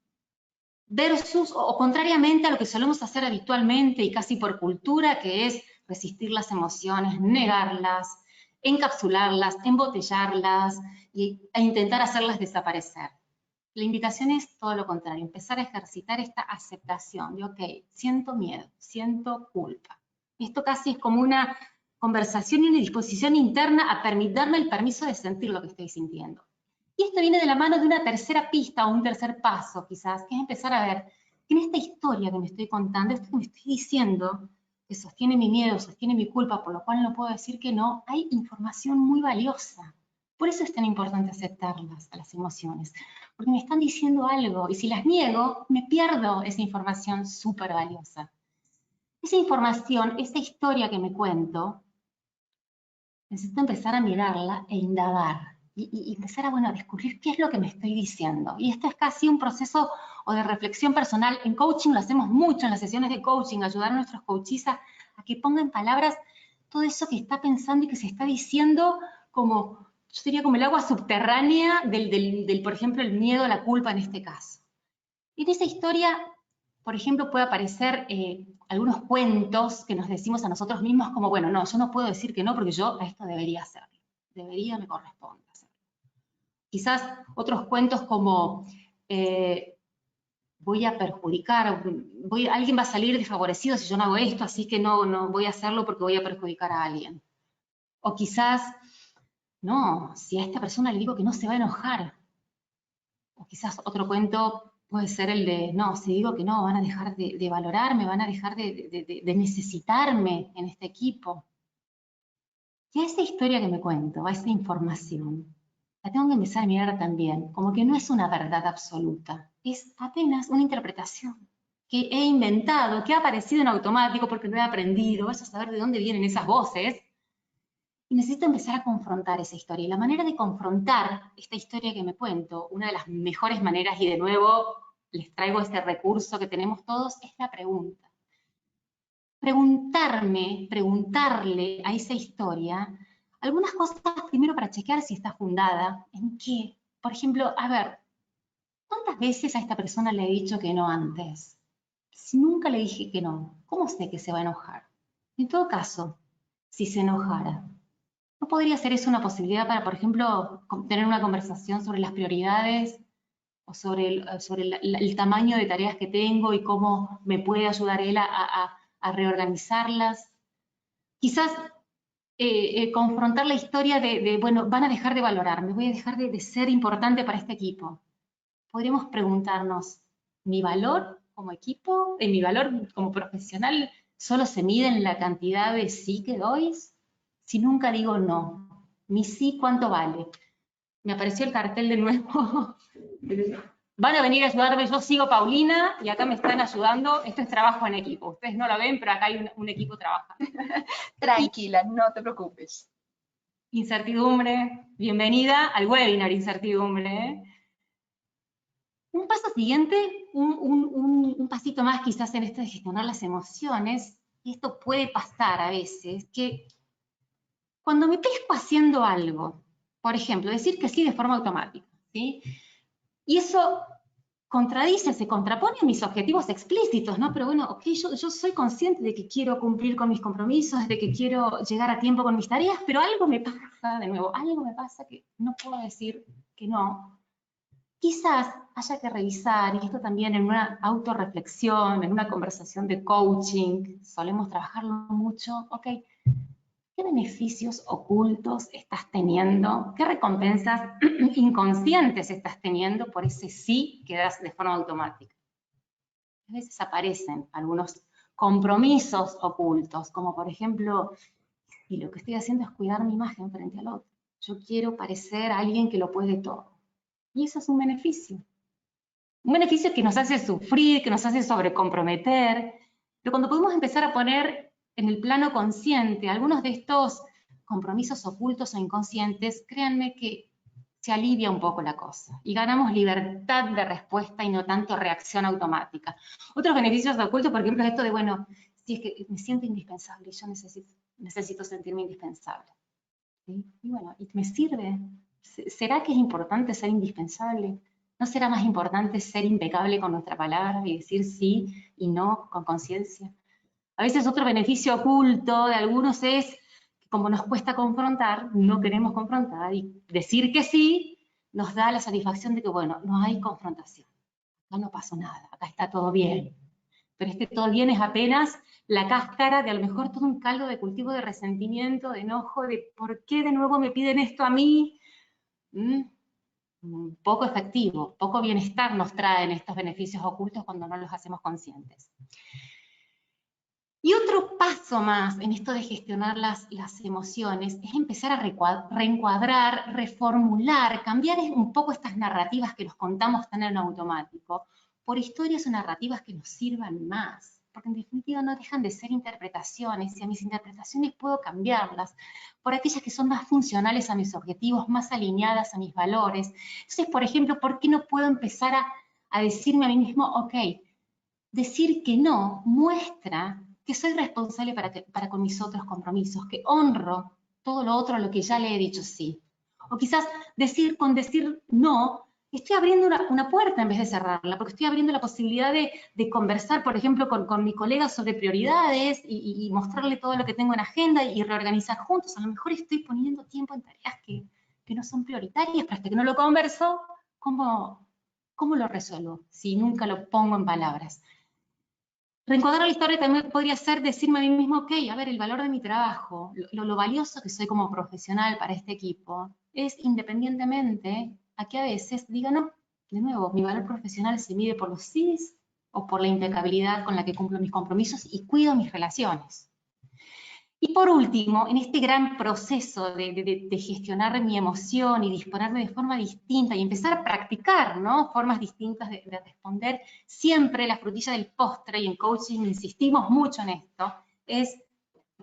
versus, o contrariamente a lo que solemos hacer habitualmente y casi por cultura, que es resistir las emociones, negarlas, encapsularlas, embotellarlas e intentar hacerlas desaparecer. La invitación es todo lo contrario, empezar a ejercitar esta aceptación de, ok, siento miedo, siento culpa. Esto casi es como una conversación y una disposición interna a darme el permiso de sentir lo que estoy sintiendo. Y esto viene de la mano de una tercera pista o un tercer paso, quizás, que es empezar a ver que en esta historia que me estoy contando, esto que me estoy diciendo, que sostiene mi miedo, sostiene mi culpa, por lo cual no puedo decir que no, hay información muy valiosa. Por eso es tan importante aceptarlas, a las emociones, porque me están diciendo algo, y si las niego, me pierdo esa información súper valiosa. Esa información, esa historia que me cuento, necesito empezar a mirarla e indagar, y empezar a, bueno, a descubrir qué es lo que me estoy diciendo. Y esto es casi un proceso o de reflexión personal. En coaching lo hacemos mucho, en las sesiones de coaching, ayudar a nuestros coaches a que pongan en palabras todo eso que está pensando y que se está diciendo como, yo diría como el agua subterránea del por ejemplo, el miedo, la culpa en este caso. En esa historia, por ejemplo, puede aparecer algunos cuentos que nos decimos a nosotros mismos como, bueno, no, yo no puedo decir que no porque yo a esto debería hacerlo. Debería, me corresponde hacerlo. Quizás otros cuentos como voy a perjudicar, alguien va a salir desfavorecido si yo no hago esto, así que no voy a hacerlo porque voy a perjudicar a alguien. O quizás, no, si a esta persona le digo que no se va a enojar. O quizás otro cuento puede ser el de, no, si digo que no, van a dejar de valorarme, van a dejar de necesitarme en este equipo. Y a esa historia que me cuento, a esa información, la tengo que empezar a mirar también, como que no es una verdad absoluta, es apenas una interpretación que he inventado, que ha aparecido en automático porque lo he aprendido, vas a saber de dónde vienen esas voces, y necesito empezar a confrontar esa historia. Y la manera de confrontar esta historia que me cuento, una de las mejores maneras, y de nuevo les traigo este recurso que tenemos todos, es la pregunta. Preguntarle a esa historia algunas cosas primero para chequear si está fundada, en qué. Por ejemplo, a ver, ¿cuántas veces a esta persona le he dicho que no antes? Si nunca le dije que no, ¿cómo sé que se va a enojar? En todo caso, si se enojara, ¿no podría ser eso una posibilidad para, por ejemplo, tener una conversación sobre las prioridades o sobre el tamaño de tareas que tengo y cómo me puede ayudar él a reorganizarlas? Quizás confrontar la historia bueno, van a dejar de valorarme, voy a dejar de ser importante para este equipo. Podríamos preguntarnos, ¿mi valor como equipo, mi valor como profesional, solo se mide en la cantidad de sí que doy? Si nunca digo no, mi sí, ¿cuánto vale? Me apareció el cartel de nuevo. Van a venir a ayudarme, yo sigo Paulina y acá me están ayudando. Esto es trabajo en equipo. Ustedes no lo ven, pero acá hay un equipo trabajando. Tranquila, no te preocupes. Incertidumbre, bienvenida al webinar Incertidumbre. Un paso siguiente, un pasito más quizás en esto de gestionar las emociones, y esto puede pasar a veces, que cuando me pesco haciendo algo, por ejemplo, decir que sí de forma automática, ¿sí? Y eso contradice, se contrapone a mis objetivos explícitos, ¿no? Pero bueno, ok, yo soy consciente de que quiero cumplir con mis compromisos, de que quiero llegar a tiempo con mis tareas, pero algo me pasa, de nuevo, algo me pasa que no puedo decir que no. Quizás haya que revisar, y esto también en una autorreflexión, en una conversación de coaching, solemos trabajarlo mucho, ok, ¿qué beneficios ocultos estás teniendo? ¿Qué recompensas inconscientes estás teniendo por ese sí que das de forma automática? A veces aparecen algunos compromisos ocultos, como por ejemplo, y lo que estoy haciendo es cuidar mi imagen frente al otro. Yo quiero parecer a alguien que lo puede todo. Y eso es un beneficio. Un beneficio que nos hace sufrir, que nos hace sobrecomprometer. Pero cuando podemos empezar a poner en el plano consciente algunos de estos compromisos ocultos o inconscientes, créanme que se alivia un poco la cosa y ganamos libertad de respuesta y no tanto reacción automática. Otros beneficios ocultos, por ejemplo, es esto de, bueno, si es que me siento indispensable y yo necesito sentirme indispensable. ¿Sí? Y bueno, ¿y me sirve? ¿Será que es importante ser indispensable? ¿No será más importante ser impecable con nuestra palabra y decir sí y no con conciencia? A veces otro beneficio oculto de algunos es que como nos cuesta confrontar, no queremos confrontar, y decir que sí nos da la satisfacción de que, bueno, no hay confrontación. Acá no pasó nada, acá está todo bien. Pero este todo bien es apenas la cáscara de a lo mejor todo un caldo de cultivo de resentimiento, de enojo, de ¿por qué de nuevo me piden esto a mí? Poco efectivo, poco bienestar nos traen estos beneficios ocultos cuando no los hacemos conscientes. Y otro paso más en esto de gestionar las emociones es empezar a reencuadrar, reformular, cambiar un poco estas narrativas que nos contamos tan en automático por historias o narrativas que nos sirvan más, porque en definitiva no dejan de ser interpretaciones y a mis interpretaciones puedo cambiarlas por aquellas que son más funcionales a mis objetivos, más alineadas a mis valores. Entonces, por ejemplo, ¿por qué no puedo empezar a decirme a mí mismo, ok, decir que no muestra que soy responsable para con mis otros compromisos, que honro todo lo otro a lo que ya le he dicho sí. O quizás con decir no, estoy abriendo una puerta en vez de cerrarla, porque estoy abriendo la posibilidad de conversar, por ejemplo, con mi colega sobre prioridades y mostrarle todo lo que tengo en agenda y reorganizar juntos. A lo mejor estoy poniendo tiempo en tareas que no son prioritarias, pero hasta que no lo converso, ¿cómo lo resuelvo si nunca lo pongo en palabras? Reencuadrar la historia también podría ser decirme a mí mismo, ok, a ver, el valor de mi trabajo, lo valioso que soy como profesional para este equipo, es independientemente a que a veces diga, no, de nuevo, mi valor profesional se mide por los sís o por la impecabilidad con la que cumplo mis compromisos y cuido mis relaciones. Y por último, en este gran proceso de gestionar mi emoción y disponerme de forma distinta y empezar a practicar, ¿no?, formas distintas de responder, siempre la frutilla del postre, y en coaching insistimos mucho en esto, es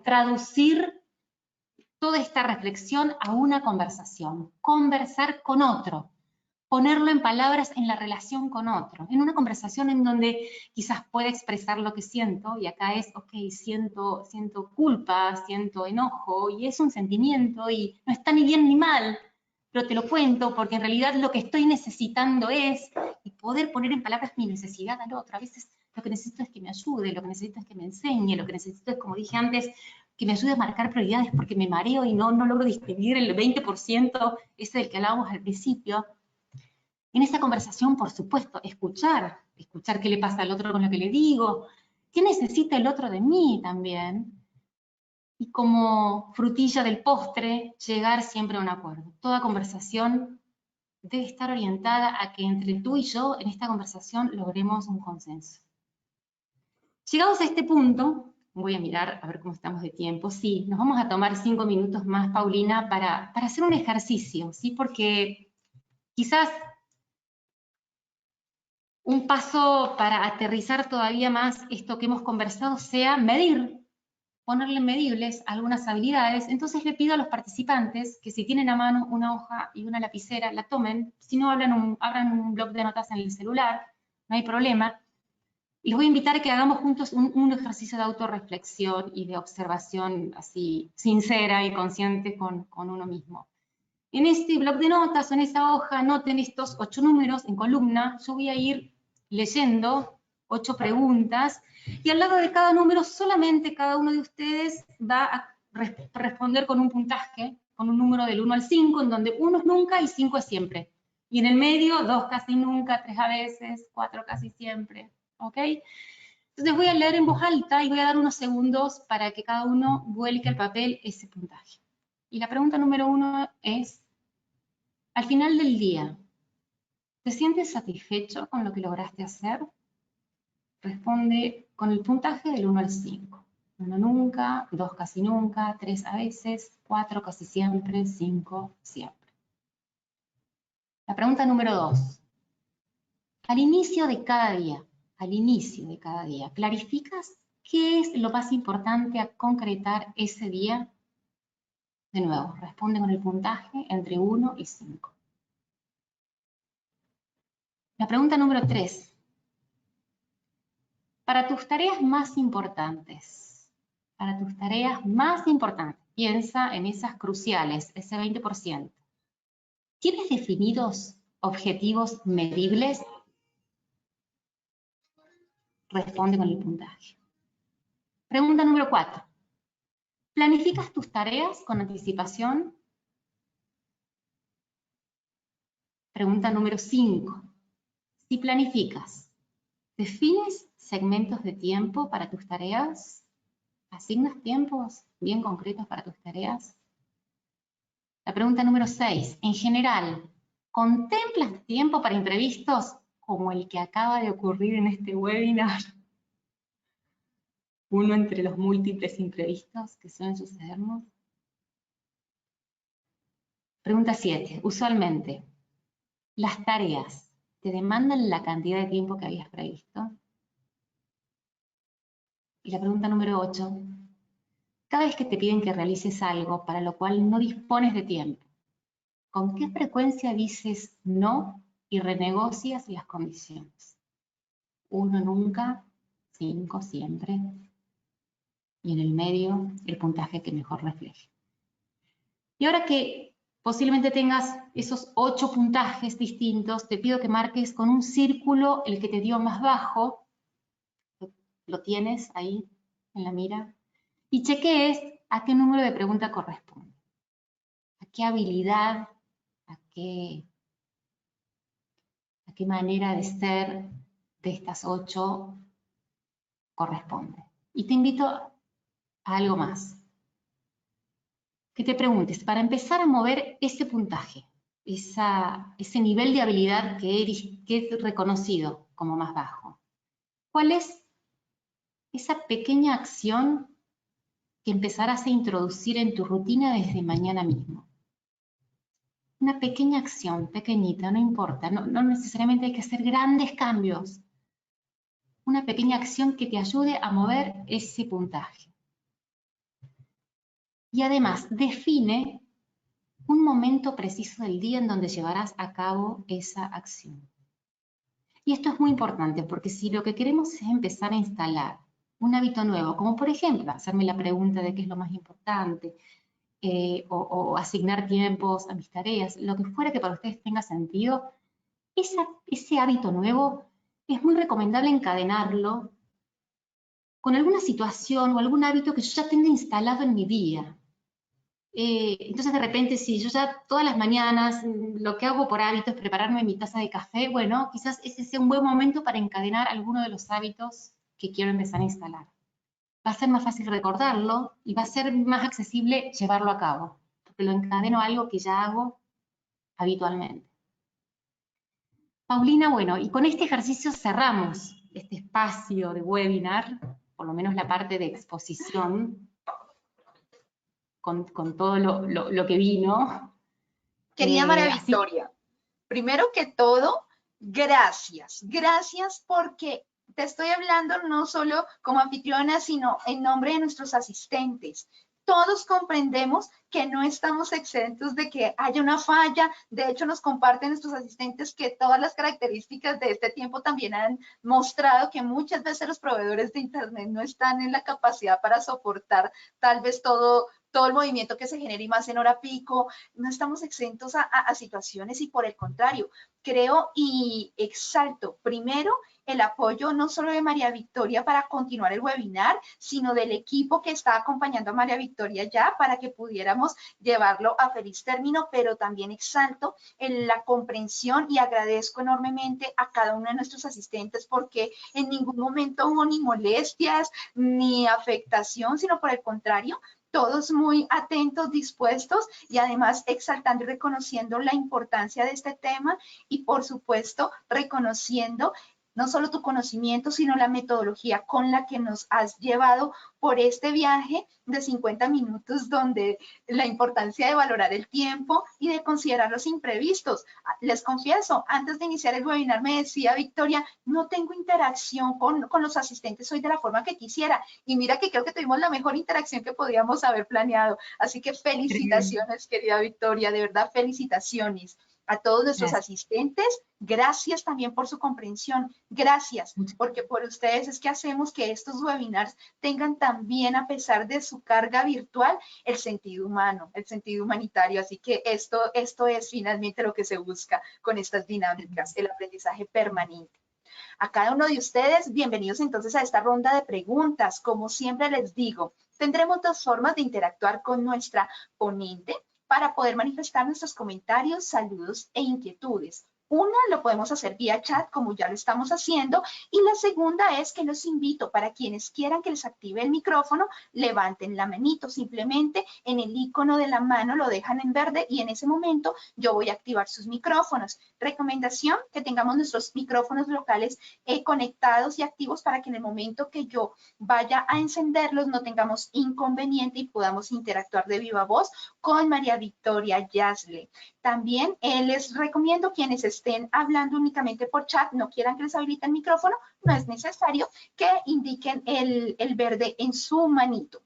traducir toda esta reflexión a una conversación, conversar con otro, ponerlo en palabras en la relación con otro, en una conversación en donde quizás pueda expresar lo que siento, y acá es, ok, siento culpa, siento enojo, y es un sentimiento, y no está ni bien ni mal, pero te lo cuento porque en realidad lo que estoy necesitando es, y poder poner en palabras mi necesidad al otro. A veces lo que necesito es que me ayude, lo que necesito es que me enseñe, lo que necesito es, como dije antes, que me ayude a marcar prioridades porque me mareo y no logro distinguir el 20% ese del que hablábamos al principio. En esa conversación, por supuesto, escuchar qué le pasa al otro con lo que le digo, qué necesita el otro de mí también, y como frutilla del postre, llegar siempre a un acuerdo. Toda conversación debe estar orientada a que entre tú y yo, en esta conversación, logremos un consenso. Llegados a este punto, voy a mirar a ver cómo estamos de tiempo. Sí, nos vamos a tomar 5 minutos más, Paulina, para hacer un ejercicio, ¿sí? Porque quizás un paso para aterrizar todavía más esto que hemos conversado sea medir, ponerle medibles algunas habilidades. Entonces le pido a los participantes que si tienen a mano una hoja y una lapicera, la tomen. Si no, abran un bloc de notas en el celular, no hay problema. Y les voy a invitar a que hagamos juntos un ejercicio de autorreflexión y de observación así sincera y consciente con uno mismo. En este bloc de notas o en esa hoja anoten estos 8 números en columna. Yo voy a ir leyendo 8 preguntas y al lado de cada número solamente cada uno de ustedes va a responder con un puntaje, con un número del 1 al 5, en donde 1 es nunca y 5 es siempre. Y en el medio 2 casi nunca, 3 a veces, 4 casi siempre. ¿Ok? Entonces voy a leer en voz alta y voy a dar unos segundos para que cada uno vuelque al papel ese puntaje. Y la pregunta número 1 es, al final del día, ¿te sientes satisfecho con lo que lograste hacer? Responde con el puntaje del 1 al 5. 1 nunca, 2 casi nunca, 3 a veces, 4 casi siempre, 5 siempre. La pregunta número 2. Al inicio de cada día, ¿clarificas qué es lo más importante a concretar ese día? De nuevo, responde con el puntaje entre 1 y 5. La pregunta número 3. Para tus tareas más importantes, piensa en esas cruciales, ese 20%. ¿Tienes definidos objetivos medibles? Responde con el puntaje. Pregunta número 4. ¿Planificas tus tareas con anticipación? Pregunta número 5. Si planificas, ¿defines segmentos de tiempo para tus tareas? ¿Asignas tiempos bien concretos para tus tareas? La pregunta número 6. En general, ¿contemplas tiempo para imprevistos como el que acaba de ocurrir en este webinar? uno entre los múltiples imprevistos que suelen sucedernos. Pregunta 7. Usualmente, ¿las tareas te demandan la cantidad de tiempo que habías previsto? Y la pregunta número 8. Cada vez que te piden que realices algo para lo cual no dispones de tiempo, ¿con qué frecuencia dices no y renegocias las condiciones? 1 nunca, 5 siempre, y en el medio el puntaje que mejor refleje. Y ahora que posiblemente tengas esos 8 puntajes distintos, te pido que marques con un círculo el que te dio más bajo, lo tienes ahí en la mira, y chequees a qué número de pregunta corresponde, a qué habilidad, a qué manera de ser de estas 8 corresponde. Y te invito a algo más. Que te preguntes, para empezar a mover ese puntaje, ese nivel de habilidad que es reconocido como más bajo, ¿cuál es esa pequeña acción que empezarás a introducir en tu rutina desde mañana mismo? Una pequeña acción, pequeñita, no importa, no necesariamente hay que hacer grandes cambios. Una pequeña acción que te ayude a mover ese puntaje. Y además, define un momento preciso del día en donde llevarás a cabo esa acción. Y esto es muy importante porque si lo que queremos es empezar a instalar un hábito nuevo, como por ejemplo hacerme la pregunta de qué es lo más importante, o asignar tiempos a mis tareas, lo que fuera que para ustedes tenga sentido, ese hábito nuevo es muy recomendable encadenarlo con alguna situación o algún hábito que yo ya tenga instalado en mi día. Entonces de repente si yo ya todas las mañanas lo que hago por hábito es prepararme mi taza de café, bueno, quizás ese sea un buen momento para encadenar alguno de los hábitos que quiero empezar a instalar. Va a ser más fácil recordarlo y va a ser más accesible llevarlo a cabo, porque lo encadeno a algo que ya hago habitualmente. Paulina, bueno, y con este ejercicio cerramos este espacio de webinar, por lo menos la parte de exposición, con todo lo que vino. Querida María Victoria, primero que todo, gracias. Gracias porque te estoy hablando no solo como anfitriona, sino en nombre de nuestros asistentes. Todos comprendemos que no estamos exentos de que haya una falla. De hecho, nos comparten nuestros asistentes que todas las características de este tiempo también han mostrado que muchas veces los proveedores de Internet no están en la capacidad para soportar tal vez todo el movimiento que se genera y más en hora pico. No estamos exentos a situaciones y por el contrario, creo y exalto primero el apoyo no solo de María Victoria para continuar el webinar, sino del equipo que está acompañando a María Victoria ya para que pudiéramos llevarlo a feliz término, pero también exalto en la comprensión y agradezco enormemente a cada uno de nuestros asistentes porque en ningún momento hubo ni molestias ni afectación, sino por el contrario, todos muy atentos, dispuestos y además exaltando y reconociendo la importancia de este tema y por supuesto reconociendo no solo tu conocimiento, sino la metodología con la que nos has llevado por este viaje de 50 minutos donde la importancia de valorar el tiempo y de considerar los imprevistos. Les confieso, antes de iniciar el webinar me decía Victoria, no tengo interacción con los asistentes hoy de la forma que quisiera. Y mira que creo que tuvimos la mejor interacción que podíamos haber planeado. Así que felicitaciones, querida Victoria, de verdad felicitaciones. A todos nuestros asistentes, gracias también por su comprensión, gracias, porque por ustedes es que hacemos que estos webinars tengan también, a pesar de su carga virtual, el sentido humano, el sentido humanitario, así que esto es finalmente lo que se busca con estas dinámicas, el aprendizaje permanente. A cada uno de ustedes, bienvenidos entonces a esta ronda de preguntas. Como siempre les digo, tendremos 2 formas de interactuar con nuestra ponente para poder manifestar nuestros comentarios, saludos e inquietudes. Una, lo podemos hacer vía chat, como ya lo estamos haciendo, y la segunda es que los invito para quienes quieran que les active el micrófono, levanten la manito, simplemente en el icono de la mano lo dejan en verde y en ese momento yo voy a activar sus micrófonos. Recomendación, que tengamos nuestros micrófonos locales conectados y activos para que en el momento que yo vaya a encenderlos no tengamos inconveniente y podamos interactuar de viva voz con María Victoria Yasle. También les recomiendo quienes estén hablando únicamente por chat, no quieran que les habilite el micrófono, no es necesario que indiquen el verde en su manito.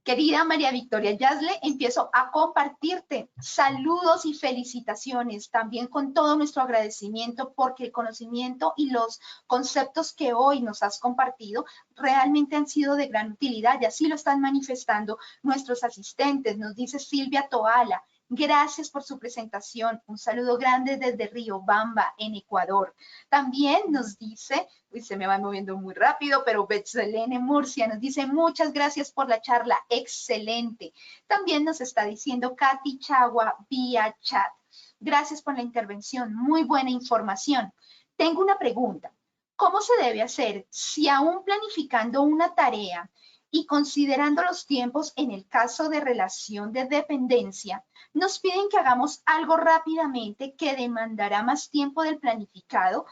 Querida María Victoria Yasle, empiezo a compartirte saludos y felicitaciones, también con todo nuestro agradecimiento porque el conocimiento y los conceptos que hoy nos has compartido realmente han sido de gran utilidad y así lo están manifestando nuestros asistentes. Nos dice Silvia Toala, gracias por su presentación. Un saludo grande desde Riobamba, en Ecuador. También nos dice, uy, se me va moviendo muy rápido, pero Betselene Murcia nos dice, muchas gracias por la charla, excelente. También nos está diciendo Katy Chagua vía chat. Gracias por la intervención, muy buena información. Tengo una pregunta. ¿Cómo se debe hacer si aún planificando una tarea y considerando los tiempos en el caso de relación de dependencia, nos piden que hagamos algo rápidamente que demandará más tiempo del planificado,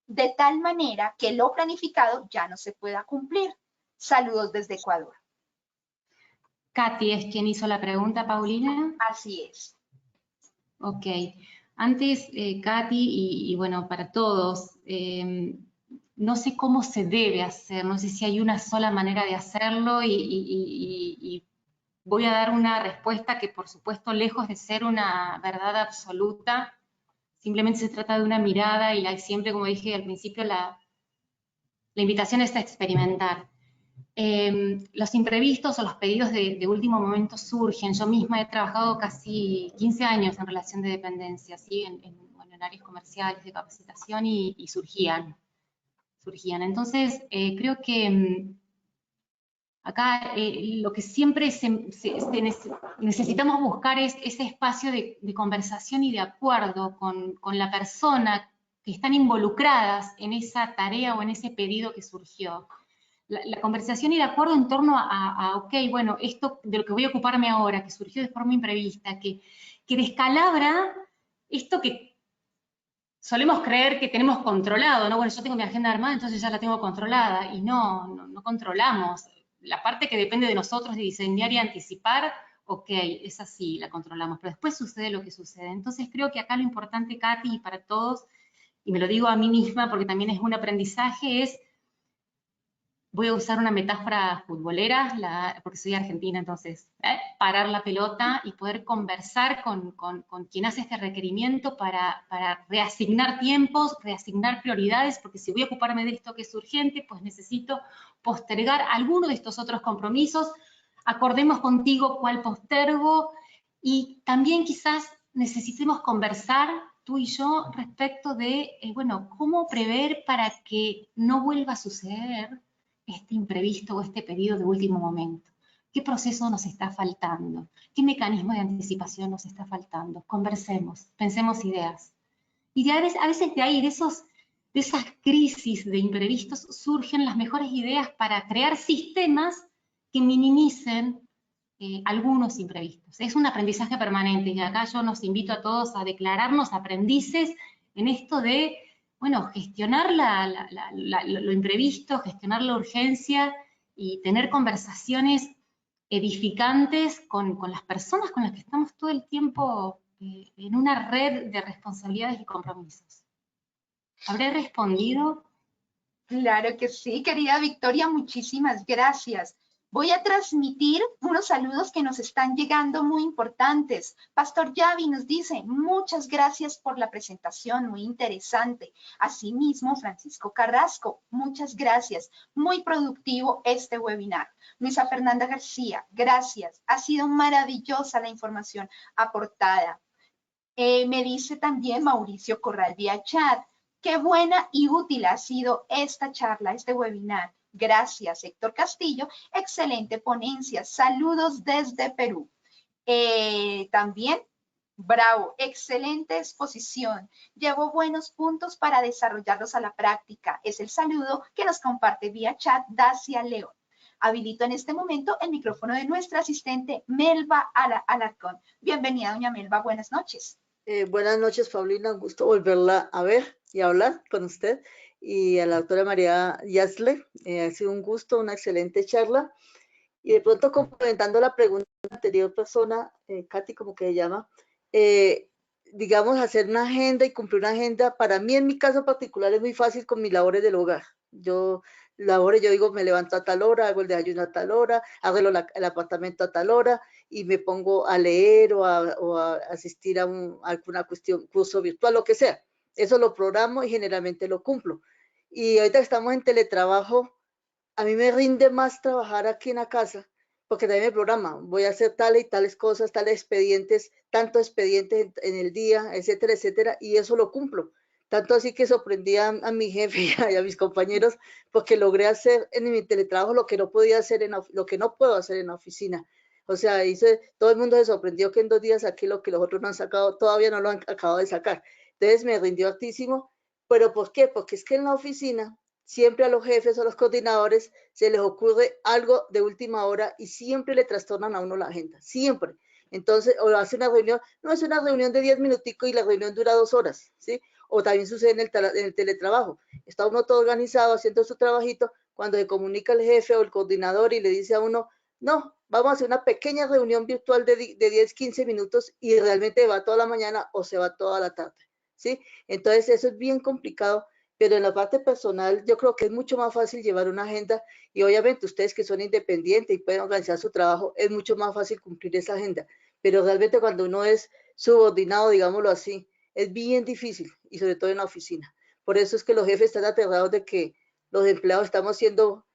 de tal manera que lo planificado ya no se pueda cumplir? Saludos desde Ecuador. Katy es quien hizo la pregunta, Paulina. Así es. Ok. Antes, Katy, y bueno, para todos, no sé cómo se debe hacer, no sé si hay una sola manera de hacerlo y voy a dar una respuesta que, por supuesto, lejos de ser una verdad absoluta, simplemente se trata de una mirada y siempre, como dije al principio, la invitación es a experimentar. Los imprevistos o los pedidos de último momento surgen. Yo misma he trabajado casi 15 años en relación de dependencia, ¿sí? en áreas comerciales de capacitación y surgían. Entonces, creo que acá lo que siempre necesitamos buscar es ese espacio de conversación y de acuerdo con la persona que están involucradas en esa tarea o en ese pedido que surgió. La conversación y el acuerdo en torno ok, bueno, esto de lo que voy a ocuparme ahora, que surgió de forma imprevista, que descalabra esto que solemos creer que tenemos controlado, ¿no? Bueno, yo tengo mi agenda armada, entonces ya la tengo controlada, y no controlamos. La parte que depende de nosotros de diseñar y anticipar, ok, es así, la controlamos, pero después sucede lo que sucede. Entonces creo que acá lo importante, Katy, y para todos, y me lo digo a mí misma porque también es un aprendizaje, es, voy a usar una metáfora futbolera, porque soy argentina, entonces, parar la pelota y poder conversar con quien hace este requerimiento para reasignar tiempos, reasignar prioridades, porque si voy a ocuparme de esto que es urgente, pues necesito postergar alguno de estos otros compromisos, acordemos contigo cuál postergo, y también quizás necesitemos conversar tú y yo respecto de, bueno, cómo prever para que no vuelva a suceder este imprevisto o este pedido de último momento. ¿Qué proceso nos está faltando? ¿Qué mecanismo de anticipación nos está faltando? Conversemos, pensemos ideas. Y a veces de ahí, de esas crisis de imprevistos, surgen las mejores ideas para crear sistemas que minimicen algunos imprevistos. Es un aprendizaje permanente y acá yo nos invito a todos a declararnos aprendices en esto de, bueno, gestionar lo imprevisto, gestionar la urgencia y tener conversaciones edificantes con las personas con las que estamos todo el tiempo en una red de responsabilidades y compromisos. ¿Habré respondido? Claro que sí, querida Victoria, muchísimas gracias. Voy a transmitir unos saludos que nos están llegando muy importantes. Pastor Yavi nos dice, muchas gracias por la presentación, muy interesante. Asimismo, Francisco Carrasco, muchas gracias. Muy productivo este webinar. Luisa Fernanda García, gracias. Ha sido maravillosa la información aportada. Me dice también Mauricio Corral vía chat. Qué buena y útil ha sido esta charla, este webinar. Gracias, Héctor Castillo. Excelente ponencia. Saludos desde Perú. También Bravo, excelente exposición. Llevo buenos puntos para desarrollarlos a la práctica. Es el saludo que nos comparte vía chat Dacia León. Habilito en este momento el micrófono de nuestra asistente Melba Alarcón. Bienvenida, doña Melba, buenas noches. Buenas noches, Paulina, un gusto volverla a ver y a hablar con usted y a la doctora María Yasle. Ha sido un gusto, una excelente charla. Y de pronto, complementando la pregunta de la anterior persona, Katy, como que se llama, digamos, hacer una agenda y cumplir una agenda, para mí, en mi caso particular, es muy fácil con mis labores del hogar. Yo digo, me levanto a tal hora, hago el desayuno a tal hora, arreglo el apartamento a tal hora y me pongo a leer o a asistir a alguna cuestión, curso virtual, lo que sea. Eso lo programo y generalmente lo cumplo. Y ahorita que estamos en teletrabajo, a mí me rinde más trabajar aquí en la casa, porque también me programa, voy a hacer tales y tales cosas, tales expedientes, tantos expedientes en el día, etcétera, etcétera, y eso lo cumplo. Tanto así que sorprendí a mi jefe y a mis compañeros, porque logré hacer en mi teletrabajo lo que no podía hacer, lo que no puedo hacer en la oficina. O sea, todo el mundo se sorprendió que en 2 días saqué lo que los otros no han sacado, todavía no lo han acabado de sacar. Entonces me rindió altísimo, pero ¿por qué? Porque es que en la oficina siempre a los jefes o a los coordinadores se les ocurre algo de última hora y siempre le trastornan a uno la agenda, siempre. Entonces, o hace una reunión, no es una reunión de 10 minuticos y la reunión dura 2 horas, ¿sí? O también sucede en el teletrabajo. Está uno todo organizado haciendo su trabajito, cuando se comunica el jefe o el coordinador y le dice a uno, no, vamos a hacer una pequeña reunión virtual de 10, 15 minutos y realmente va toda la mañana o se va toda la tarde, ¿sí? Entonces, eso es bien complicado. Pero en la parte personal yo creo que es mucho más fácil llevar una agenda y obviamente ustedes que son independientes y pueden organizar su trabajo, es mucho más fácil cumplir esa agenda. Pero realmente cuando uno es subordinado, digámoslo así, es bien difícil y sobre todo en la oficina. Por eso es que los jefes están aterrados de que los empleados estamos siendo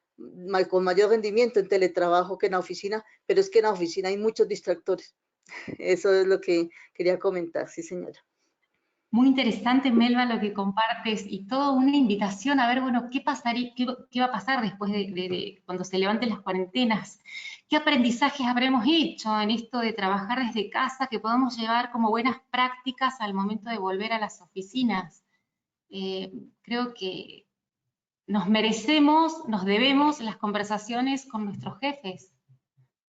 con mayor rendimiento en teletrabajo que en la oficina, pero es que en la oficina hay muchos distractores. Eso es lo que quería comentar, sí señora. Muy interesante, Melba, lo que compartes y toda una invitación a ver, bueno, qué pasaría, qué va a pasar después de cuando se levanten las cuarentenas. ¿Qué aprendizajes habremos hecho en esto de trabajar desde casa que podamos llevar como buenas prácticas al momento de volver a las oficinas? Creo que nos merecemos, nos debemos las conversaciones con nuestros jefes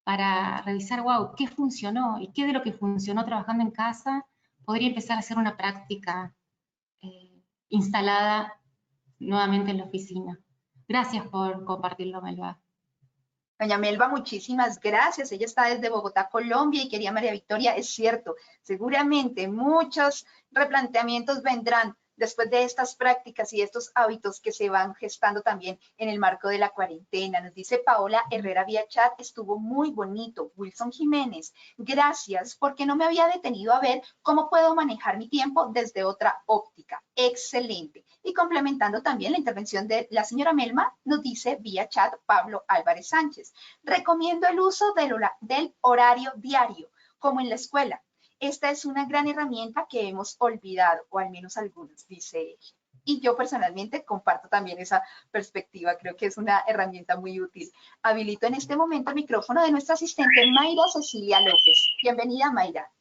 para revisar, wow, qué funcionó y qué de lo que funcionó trabajando en casa podría empezar a ser una práctica instalada nuevamente en la oficina. Gracias por compartirlo, Melba. Doña Melba, muchísimas gracias. Ella está desde Bogotá, Colombia, y querida María Victoria, es cierto, seguramente muchos replanteamientos vendrán después de estas prácticas y estos hábitos que se van gestando también en el marco de la cuarentena. Nos dice Paola Herrera vía chat, estuvo muy bonito. Wilson Jiménez, gracias, porque no me había detenido a ver cómo puedo manejar mi tiempo desde otra óptica. Excelente. Y complementando también la intervención de la señora Melba, nos dice vía chat Pablo Álvarez Sánchez, recomiendo el uso del horario diario, como en la escuela. Esta es una gran herramienta que hemos olvidado, o al menos algunos, dice ella. Y yo personalmente comparto también esa perspectiva, creo que es una herramienta muy útil. Habilito en este momento el micrófono de nuestra asistente Mayra Cecilia López. Bienvenida, Mayra.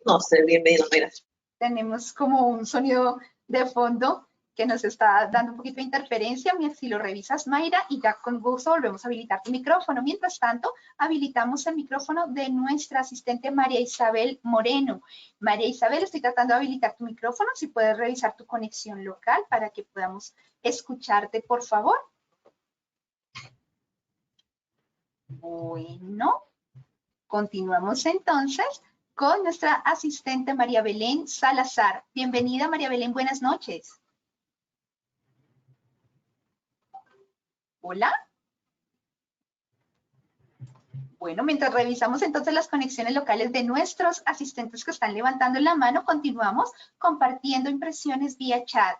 No sé, bienvenido, Mayra. Tenemos como un sonido de fondo que nos está dando un poquito de interferencia. Si lo revisas, Mayra, y ya con gusto volvemos a habilitar tu micrófono. Mientras tanto, habilitamos el micrófono de nuestra asistente María Isabel Moreno. María Isabel, estoy tratando de habilitar tu micrófono. Si puedes revisar tu conexión local para que podamos escucharte, por favor. Bueno, continuamos entonces con nuestra asistente María Belén Salazar. Bienvenida, María Belén, buenas noches. Hola. Bueno, mientras revisamos entonces las conexiones locales de nuestros asistentes que están levantando la mano, continuamos compartiendo impresiones vía chat.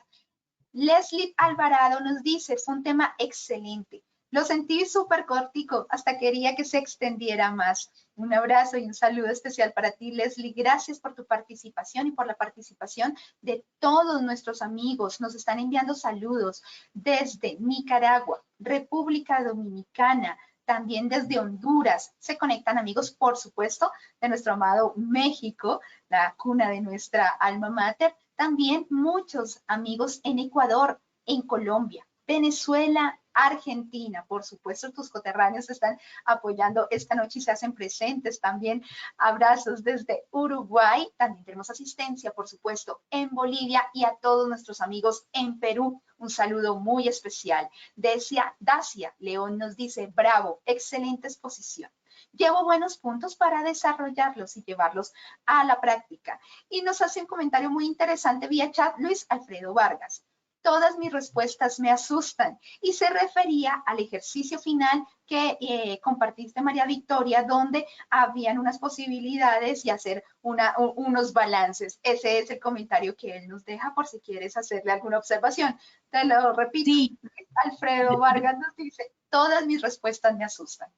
Leslie Alvarado nos dice, fue un tema excelente. Lo sentí súper cortico, hasta quería que se extendiera más. Un abrazo y un saludo especial para ti, Leslie. Gracias por tu participación y por la participación de todos nuestros amigos. Nos están enviando saludos desde Nicaragua, República Dominicana, también desde Honduras. Se conectan amigos, por supuesto, de nuestro amado México, la cuna de nuestra alma mater. También muchos amigos en Ecuador, en Colombia, Venezuela, Argentina, por supuesto, tus coterráneos están apoyando esta noche y se hacen presentes. También abrazos desde Uruguay, también tenemos asistencia, por supuesto, en Bolivia y a todos nuestros amigos en Perú. Un saludo muy especial. Dacia León nos dice, bravo, excelente exposición. Llevo buenos puntos para desarrollarlos y llevarlos a la práctica. Y nos hace un comentario muy interesante vía chat Luis Alfredo Vargas. Todas mis respuestas me asustan y se refería al ejercicio final que compartiste, María Victoria, donde habían unas posibilidades y hacer unos balances. Ese es el comentario que él nos deja por si quieres hacerle alguna observación. Te lo repito. Sí. Alfredo Vargas nos dice, todas mis respuestas me asustan.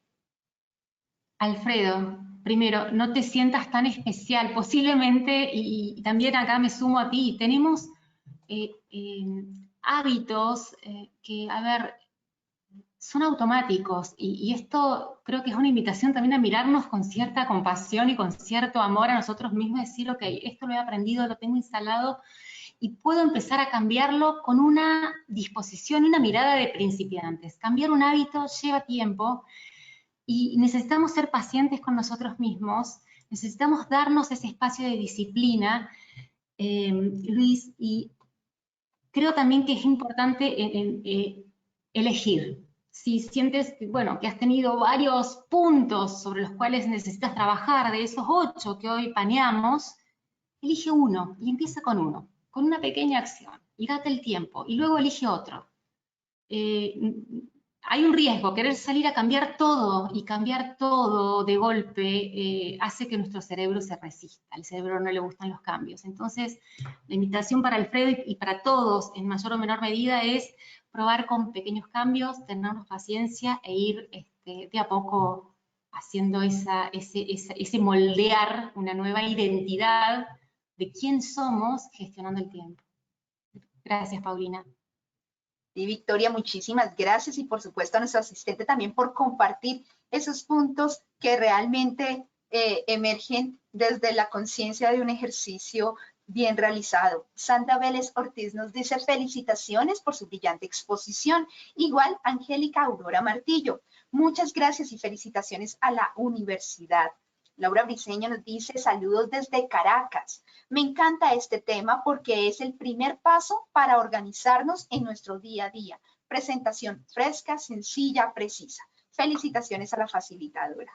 Alfredo, primero, no te sientas tan especial. Posiblemente, y también acá me sumo a ti, tenemos hábitos que, a ver, son automáticos y esto creo que es una invitación también a mirarnos con cierta compasión y con cierto amor a nosotros mismos, decir, ok, esto lo he aprendido, lo tengo instalado y puedo empezar a cambiarlo con una disposición, una mirada de principiantes. Cambiar un hábito lleva tiempo y necesitamos ser pacientes con nosotros mismos, necesitamos darnos ese espacio de disciplina, Luis, y creo también que es importante elegir. Si sientes que, bueno, que has tenido varios puntos sobre los cuales necesitas trabajar, de esos 8 que hoy paneamos, elige uno y empieza con uno, con una pequeña acción, y date el tiempo, y luego elige otro. Hay un riesgo, querer salir a cambiar todo y cambiar todo de golpe hace que nuestro cerebro se resista, al cerebro no le gustan los cambios. Entonces, la invitación para Alfredo y para todos en mayor o menor medida es probar con pequeños cambios, tenernos paciencia e ir de a poco haciendo ese moldear una nueva identidad de quién somos gestionando el tiempo. Gracias, Paulina. Sí, Victoria, muchísimas gracias y por supuesto a nuestro asistente también por compartir esos puntos que realmente emergen desde la conciencia de un ejercicio bien realizado. Sandra Vélez Ortiz nos dice felicitaciones por su brillante exposición. Igual Angélica Aurora Martillo. Muchas gracias y felicitaciones a la universidad. Laura Briceño nos dice saludos desde Caracas. Me encanta este tema porque es el primer paso para organizarnos en nuestro día a día. Presentación fresca, sencilla, precisa. Felicitaciones a la facilitadora.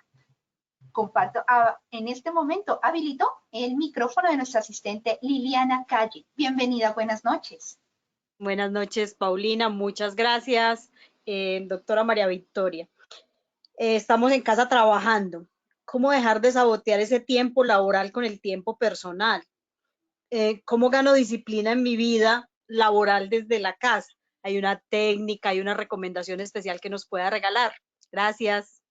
Comparto, en este momento habilito el micrófono de nuestra asistente Liliana Calle. Bienvenida, buenas noches. Buenas noches, Paulina, muchas gracias. Doctora María Victoria, estamos en casa trabajando. ¿Cómo dejar de sabotear ese tiempo laboral con el tiempo personal? ¿Cómo gano disciplina en mi vida laboral desde la casa? ¿Hay una técnica, hay una recomendación especial que nos pueda regalar? Gracias.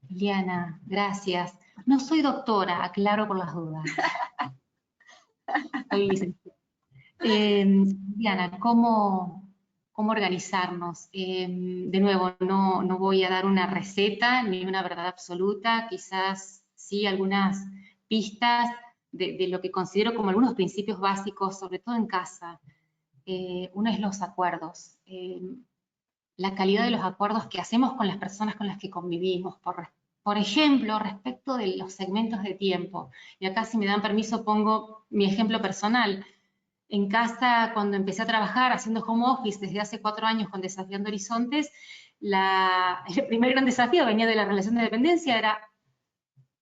Liliana, gracias. No soy doctora, aclaro por las dudas. Soy licenciada. Liliana, ¿cómo organizarnos? De nuevo, no voy a dar una receta ni una verdad absoluta, quizás sí algunas pistas de lo que considero como algunos principios básicos, sobre todo en casa. Uno es los acuerdos. La calidad de los acuerdos que hacemos con las personas con las que convivimos, por ejemplo, respecto de los segmentos de tiempo. Y acá, si me dan permiso, pongo mi ejemplo personal. En casa, cuando empecé a trabajar haciendo home office desde hace 4 años con Desafiando Horizontes, el primer gran desafío venía de la relación de dependencia, era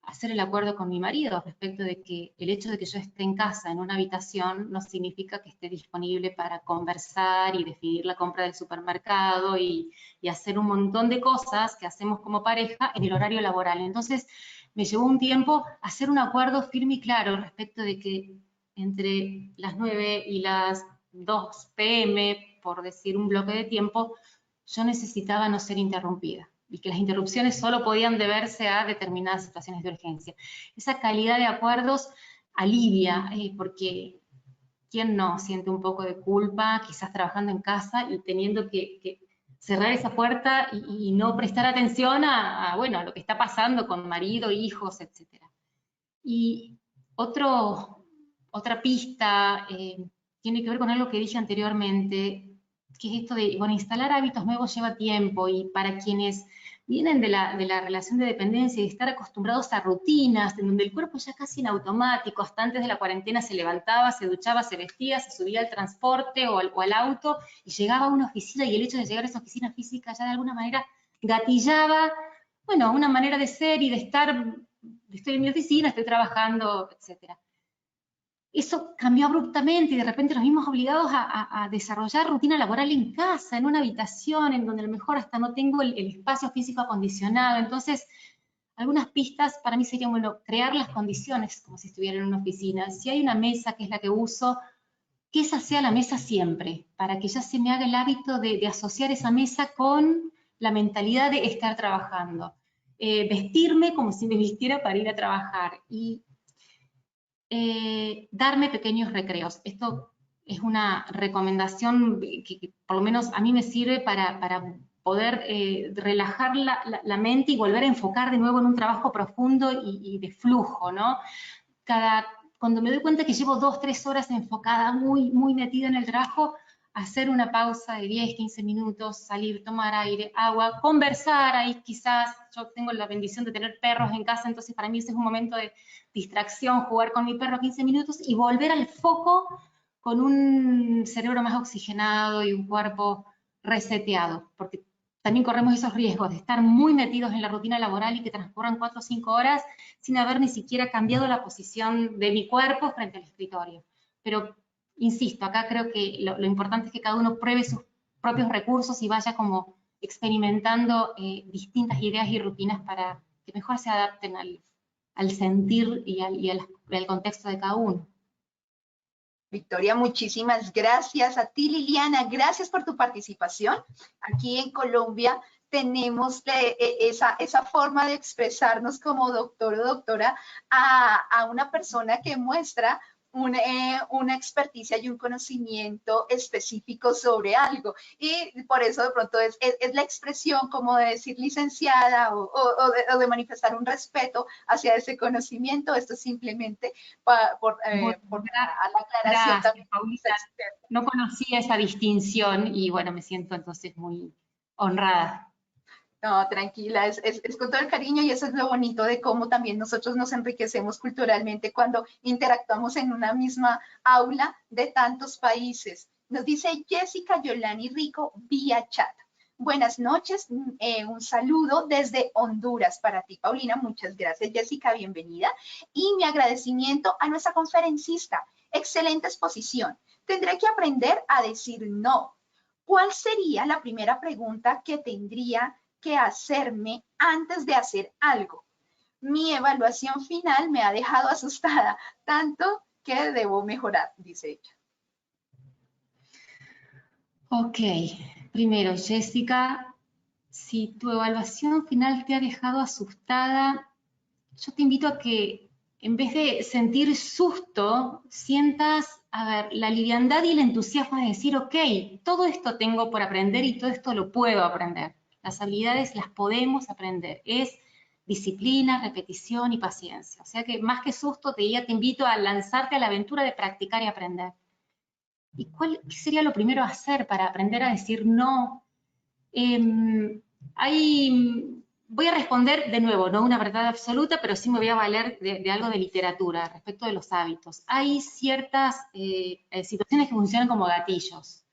hacer el acuerdo con mi marido respecto de que el hecho de que yo esté en casa, en una habitación, no significa que esté disponible para conversar y decidir la compra del supermercado y hacer un montón de cosas que hacemos como pareja en el horario laboral. Entonces, me llevó un tiempo hacer un acuerdo firme y claro respecto de que entre las 9 y las 2 p.m., por decir un bloque de tiempo, yo necesitaba no ser interrumpida y que las interrupciones solo podían deberse a determinadas situaciones de urgencia. Esa calidad de acuerdos alivia, porque ¿quién no siente un poco de culpa, quizás trabajando en casa y teniendo que cerrar esa puerta y no prestar atención bueno, a lo que está pasando con marido, hijos, etc.? Y otra pista tiene que ver con algo que dije anteriormente, que es esto de, bueno, instalar hábitos nuevos lleva tiempo, y para quienes vienen de la relación de dependencia y de estar acostumbrados a rutinas, en donde el cuerpo ya casi en automático, hasta antes de la cuarentena se levantaba, se duchaba, se vestía, se subía al transporte o al auto y llegaba a una oficina, y el hecho de llegar a esa oficina física ya de alguna manera gatillaba, bueno, una manera de ser y de estar, estoy en mi oficina, estoy trabajando, etcétera. Eso cambió abruptamente y de repente nos vimos obligados a desarrollar rutina laboral en casa, en una habitación, en donde a lo mejor hasta no tengo el espacio físico acondicionado. Entonces, algunas pistas para mí serían, bueno, crear las condiciones como si estuviera en una oficina. Si hay una mesa, que es la que uso, que esa sea la mesa siempre, para que ya se me haga el hábito de asociar esa mesa con la mentalidad de estar trabajando. Vestirme como si me vistiera para ir a trabajar, y darme pequeños recreos. Esto es una recomendación que por lo menos a mí me sirve para poder relajar la mente y volver a enfocar de nuevo en un trabajo profundo y de flujo, ¿no? Cuando me doy cuenta que llevo 2 o 3 horas enfocada, muy metida en el trabajo, hacer una pausa de 10, 15 minutos, salir, tomar aire, agua, conversar. Ahí quizás, yo tengo la bendición de tener perros en casa, entonces para mí ese es un momento de distracción, jugar con mi perro 15 minutos y volver al foco con un cerebro más oxigenado y un cuerpo reseteado, porque también corremos esos riesgos de estar muy metidos en la rutina laboral y que transcurran 4 o 5 horas sin haber ni siquiera cambiado la posición de mi cuerpo frente al escritorio. Pero insisto, acá creo que lo importante es que cada uno pruebe sus propios recursos y vaya como experimentando distintas ideas y rutinas para que mejor se adapten al sentir y al contexto de cada uno. Victoria, muchísimas gracias a ti, Liliana. Gracias por tu participación. Aquí en Colombia tenemos esa forma de expresarnos como doctor o doctora a una persona que muestra una experticia y un conocimiento específico sobre algo. Y por eso de pronto es la expresión como de decir licenciada o de manifestar un respeto hacia ese conocimiento. Esto simplemente por la aclaración. Gracias, también. Paulita. No conocía esa distinción y bueno, me siento entonces muy honrada. No, tranquila, es con todo el cariño, y eso es lo bonito de cómo también nosotros nos enriquecemos culturalmente cuando interactuamos en una misma aula de tantos países. Nos dice Jessica Yolani Rico vía chat. Buenas noches, un saludo desde Honduras para ti, Paulina. Muchas gracias, Jessica, bienvenida. Y mi agradecimiento a nuestra conferencista. Excelente exposición. Tendré que aprender a decir no. ¿Cuál sería la primera pregunta que tendría que hacerme antes de hacer algo? Mi evaluación final me ha dejado asustada, tanto que debo mejorar, dice ella. Ok, primero, Jessica, si tu evaluación final te ha dejado asustada, yo te invito a que en vez de sentir susto, sientas, la liviandad y el entusiasmo de decir, ok, todo esto tengo por aprender y todo esto lo puedo aprender. Las habilidades las podemos aprender. Es disciplina, repetición y paciencia. O sea que más que susto, te invito a lanzarte a la aventura de practicar y aprender. ¿Y qué sería lo primero a hacer para aprender a decir no? Voy a responder de nuevo, no una verdad absoluta, pero sí me voy a valer de algo de literatura respecto de los hábitos. Hay ciertas situaciones que funcionan como gatillos.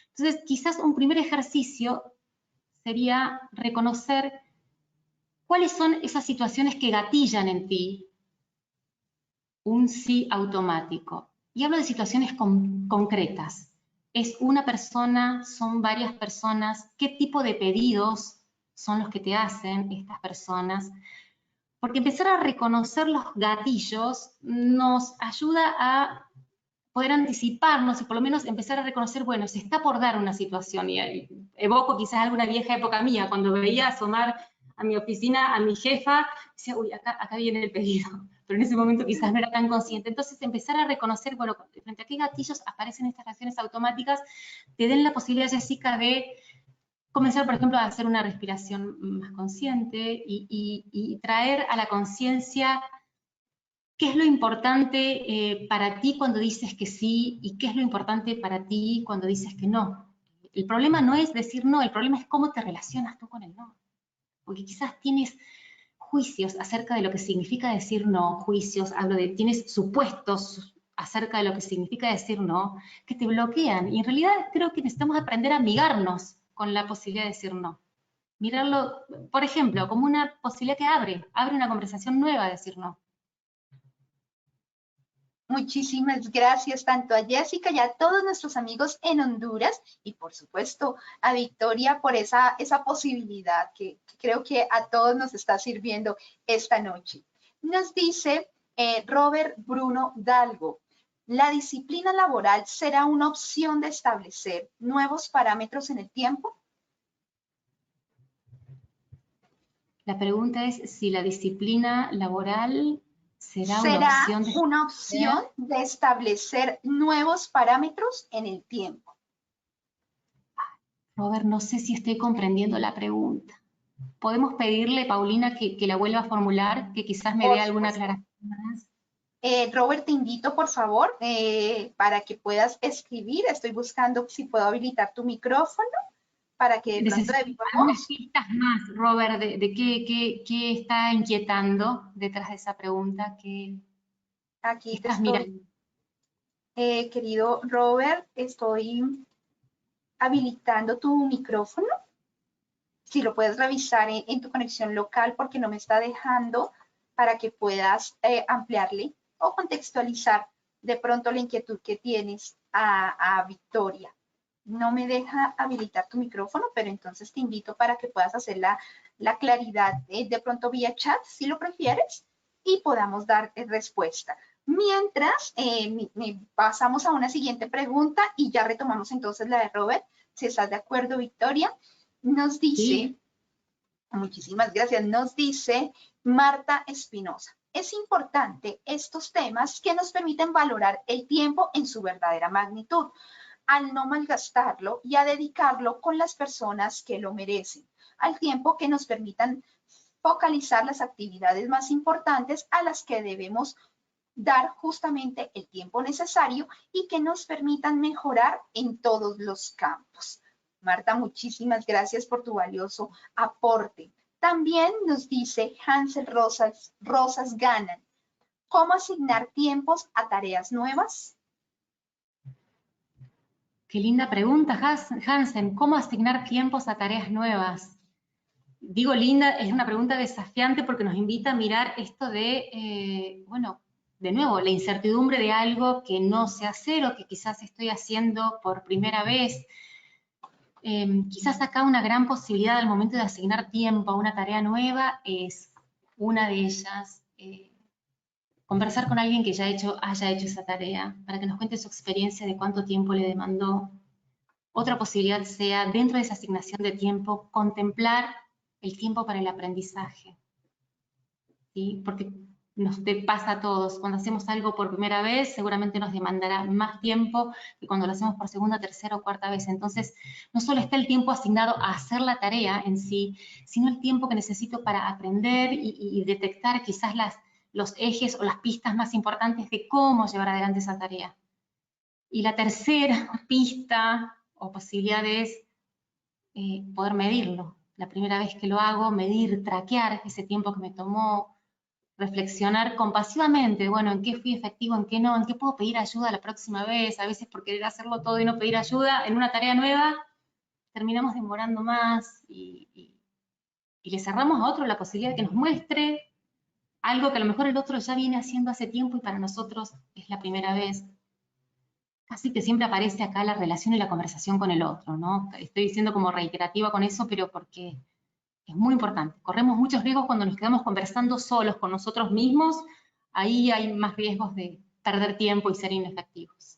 Entonces, quizás un primer ejercicio sería reconocer cuáles son esas situaciones que gatillan en ti un sí automático. Y hablo de situaciones concretas. ¿Es una persona? ¿Son varias personas? ¿Qué tipo de pedidos son los que te hacen estas personas? Porque empezar a reconocer los gatillos nos ayuda a poder anticiparnos y por lo menos empezar a reconocer, bueno, se está por dar una situación, y evoco quizás alguna vieja época mía, cuando veía asomar a mi oficina, a mi jefa, decía, uy, acá viene el pedido, pero en ese momento quizás no era tan consciente. Entonces empezar a reconocer, bueno, frente a qué gatillos aparecen estas reacciones automáticas, te den la posibilidad, Jessica, de comenzar, por ejemplo, a hacer una respiración más consciente y traer a la conciencia qué es lo importante para ti cuando dices que sí y qué es lo importante para ti cuando dices que no. El problema no es decir no, el problema es cómo te relacionas tú con el no. Porque quizás tienes juicios acerca de lo que significa decir no, tienes supuestos acerca de lo que significa decir no, que te bloquean. Y en realidad creo que necesitamos aprender a amigarnos con la posibilidad de decir no. Mirarlo, por ejemplo, como una posibilidad que abre una conversación nueva de decir no. Muchísimas gracias tanto a Jessica y a todos nuestros amigos en Honduras y por supuesto a Victoria por esa posibilidad que creo que a todos nos está sirviendo esta noche. Nos dice Robert Bruno Dalgo, ¿la disciplina laboral será una opción de establecer nuevos parámetros en el tiempo? La pregunta es si la disciplina laboral ¿será una opción de establecer nuevos parámetros en el tiempo? Robert, no sé si estoy comprendiendo la pregunta. ¿Podemos pedirle, Paulina, que la vuelva a formular, que quizás me dé alguna aclaración más? Robert, te invito, por favor, para que puedas escribir. Estoy buscando si puedo habilitar tu micrófono para que de pronto algunas pistas más, Robert, de qué está inquietando detrás de esa pregunta. Aquí te estoy, querido Robert, estoy habilitando tu micrófono. Si lo puedes revisar en tu conexión local porque no me está dejando para que puedas ampliarle o contextualizar de pronto la inquietud que tienes a Victoria. No me deja habilitar tu micrófono, pero entonces te invito para que puedas hacer la claridad de pronto vía chat, si lo prefieres, y podamos dar respuesta. Mientras, pasamos a una siguiente pregunta y ya retomamos entonces la de Robert, si estás de acuerdo, Victoria. Nos dice, sí. Muchísimas gracias, nos dice Marta Espinosa. Es importante estos temas que nos permiten valorar el tiempo en su verdadera magnitud, al no malgastarlo y a dedicarlo con las personas que lo merecen, al tiempo que nos permitan focalizar las actividades más importantes a las que debemos dar justamente el tiempo necesario y que nos permitan mejorar en todos los campos. Marta, muchísimas gracias por tu valioso aporte. También nos dice Hansel Rosas Ganan, ¿cómo asignar tiempos a tareas nuevas? Qué linda pregunta, Hansen. ¿Cómo asignar tiempos a tareas nuevas? Digo linda, es una pregunta desafiante porque nos invita a mirar esto de, bueno, de nuevo, la incertidumbre de algo que no sé hacer o que quizás estoy haciendo por primera vez. Quizás acá una gran posibilidad al momento de asignar tiempo a una tarea nueva es una de ellas, conversar con alguien que haya hecho esa tarea, para que nos cuente su experiencia de cuánto tiempo le demandó. Otra posibilidad sea, dentro de esa asignación de tiempo, contemplar el tiempo para el aprendizaje. ¿Sí? Porque nos pasa a todos, cuando hacemos algo por primera vez, seguramente nos demandará más tiempo que cuando lo hacemos por segunda, tercera o cuarta vez. Entonces, no solo está el tiempo asignado a hacer la tarea en sí, sino el tiempo que necesito para aprender y detectar quizás los ejes o las pistas más importantes de cómo llevar adelante esa tarea. Y la tercera pista o posibilidad es poder medirlo. La primera vez que lo hago, medir, traquear ese tiempo que me tomó, reflexionar compasivamente, bueno, en qué fui efectivo, en qué no, en qué puedo pedir ayuda la próxima vez. A veces por querer hacerlo todo y no pedir ayuda en una tarea nueva, terminamos demorando más y le cerramos a otro la posibilidad de que nos muestre algo que a lo mejor el otro ya viene haciendo hace tiempo y para nosotros es la primera vez. Casi que siempre aparece acá la relación y la conversación con el otro, ¿no? Estoy diciendo como reiterativa con eso, pero porque es muy importante. Corremos muchos riesgos cuando nos quedamos conversando solos con nosotros mismos. Ahí hay más riesgos de perder tiempo y ser inefectivos.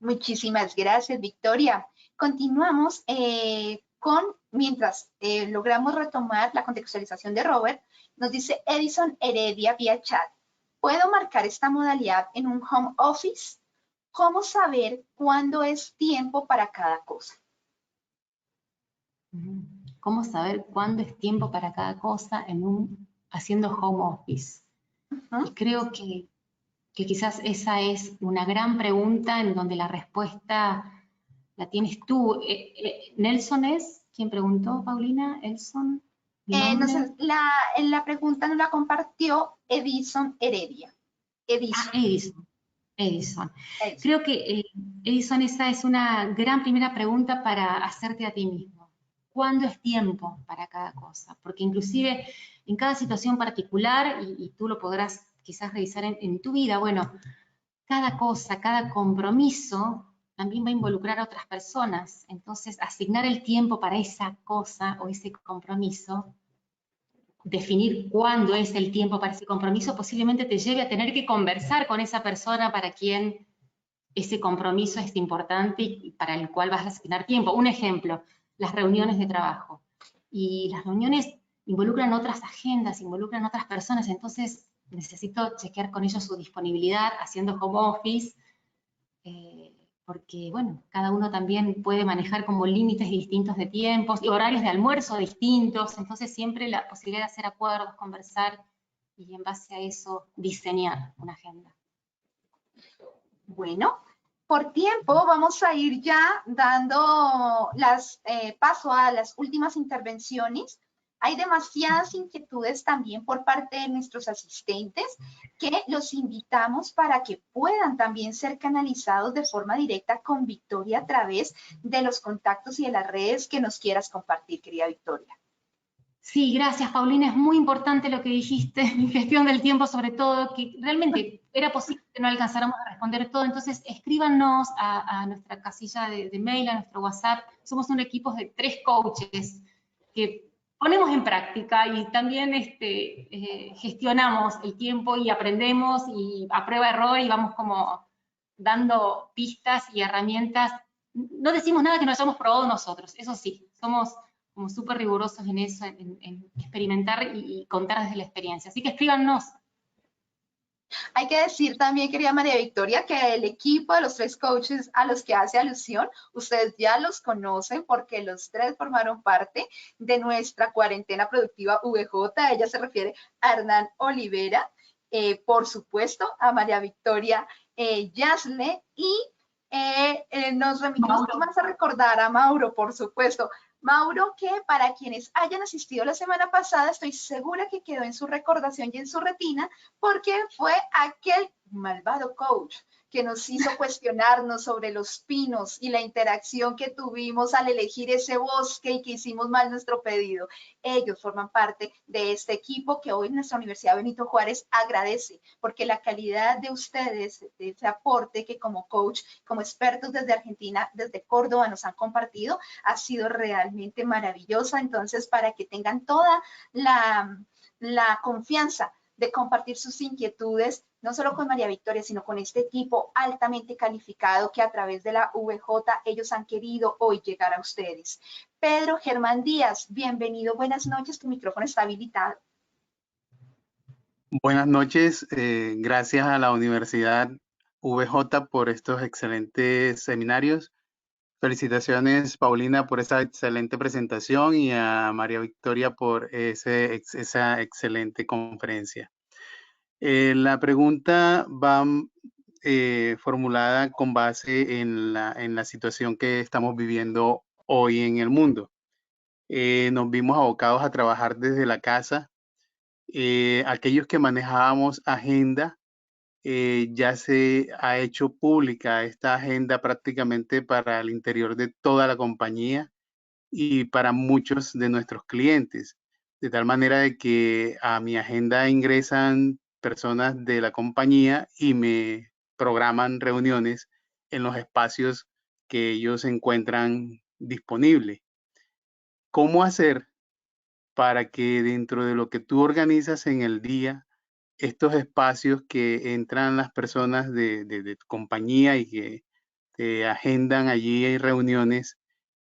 Muchísimas gracias, Victoria. Continuamos mientras logramos retomar la contextualización de Robert, nos dice Edison Heredia vía chat. ¿Puedo marcar esta modalidad en un home office? ¿Cómo saber cuándo es tiempo para cada cosa? ¿Cómo saber cuándo es tiempo para cada cosa haciendo home office? Y creo que quizás esa es una gran pregunta en donde la respuesta la tienes tú. ¿Nelson es quien preguntó, Paulina? ¿Elson? La pregunta nos la compartió Edison Heredia. Edison. Creo que, Edison, esa es una gran primera pregunta para hacerte a ti mismo. ¿Cuándo es tiempo para cada cosa? Porque inclusive en cada situación particular, y tú lo podrás quizás revisar en tu vida, bueno, cada cosa, cada compromiso también va a involucrar a otras personas. Entonces, asignar el tiempo para esa cosa o ese compromiso, definir cuándo es el tiempo para ese compromiso, posiblemente te lleve a tener que conversar con esa persona para quien ese compromiso es importante y para el cual vas a asignar tiempo. Un ejemplo, las reuniones de trabajo. Y las reuniones involucran otras agendas, involucran otras personas, entonces necesito chequear con ellos su disponibilidad haciendo home office, porque, bueno, cada uno también puede manejar como límites distintos de tiempos y horarios de almuerzo distintos, entonces siempre la posibilidad de hacer acuerdos, conversar y en base a eso diseñar una agenda. Bueno, por tiempo vamos a ir ya dando paso a las últimas intervenciones. Hay demasiadas inquietudes también por parte de nuestros asistentes que los invitamos para que puedan también ser canalizados de forma directa con Victoria a través de los contactos y de las redes que nos quieras compartir, querida Victoria. Sí, gracias, Paulina. Es muy importante lo que dijiste en gestión del tiempo, sobre todo, que realmente era posible que no alcanzáramos a responder todo. Entonces, escríbanos a nuestra casilla de mail, a nuestro WhatsApp. Somos un equipo de 3 coaches que ponemos en práctica y también gestionamos el tiempo y aprendemos y a prueba-error y vamos como dando pistas y herramientas. No decimos nada que no hayamos probado nosotros, eso sí, somos como súper rigurosos en eso, en experimentar y contar desde la experiencia. Así que escríbanos. Hay que decir también, querida María Victoria, que el equipo de los 3 coaches a los que hace alusión, ustedes ya los conocen porque los 3 formaron parte de nuestra cuarentena productiva VJ. Ella se refiere a Hernán Olivera, por supuesto, a María Victoria Yasle y nos remitimos más a recordar a Mauro, por supuesto. Mauro, que para quienes hayan asistido la semana pasada, estoy segura que quedó en su recordación y en su retina, porque fue aquel malvado coach que nos hizo cuestionarnos sobre los pinos y la interacción que tuvimos al elegir ese bosque y que hicimos mal nuestro pedido. Ellos forman parte de este equipo que hoy nuestra Universidad Benito Juárez agradece, porque la calidad de ustedes, de ese aporte que como coach, como expertos desde Argentina, desde Córdoba nos han compartido, ha sido realmente maravillosa. Entonces, para que tengan toda la confianza de compartir sus inquietudes, no solo con María Victoria, sino con este equipo altamente calificado que a través de la VJ ellos han querido hoy llegar a ustedes. Pedro Germán Díaz, bienvenido, buenas noches, tu micrófono está habilitado. Buenas noches, gracias a la Universidad VJ por estos excelentes seminarios. Felicitaciones, Paulina, por esa excelente presentación y a María Victoria por esa excelente conferencia. La pregunta va formulada con base en la situación que estamos viviendo hoy en el mundo. Nos vimos abocados a trabajar desde la casa. Aquellos que manejábamos agenda, ya se ha hecho pública esta agenda prácticamente para el interior de toda la compañía y para muchos de nuestros clientes, de tal manera de que a mi agenda ingresan personas de la compañía y me programan reuniones en los espacios que ellos encuentran disponibles. ¿Cómo hacer para que dentro de lo que tú organizas en el día, estos espacios que entran las personas de tu compañía y que agendan allí reuniones,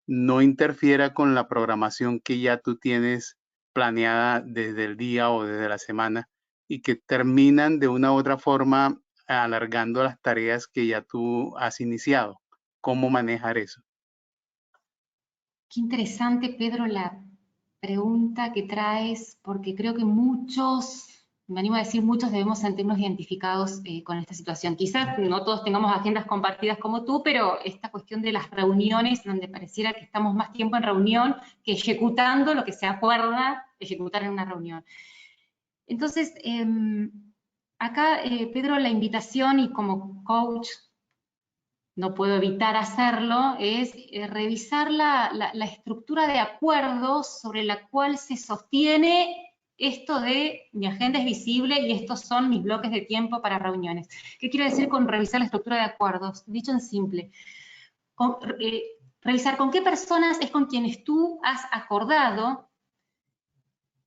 no interfiera con la programación que ya tú tienes planeada desde el día o desde la semana y que terminan de una u otra forma alargando las tareas que ya tú has iniciado. ¿Cómo manejar eso? Qué interesante, Pedro, la pregunta que traes, porque creo que muchos, me animo a decir muchos, debemos sentirnos identificados con esta situación. Quizás no todos tengamos agendas compartidas como tú, pero esta cuestión de las reuniones, donde pareciera que estamos más tiempo en reunión que ejecutando lo que se acuerda ejecutar en una reunión. Entonces, acá, Pedro, la invitación, y como coach no puedo evitar hacerlo, es revisar la estructura de acuerdos sobre la cual se sostiene esto de mi agenda es visible y estos son mis bloques de tiempo para reuniones. ¿Qué quiero decir con revisar la estructura de acuerdos? Dicho en simple, revisar con qué personas es con quienes tú has acordado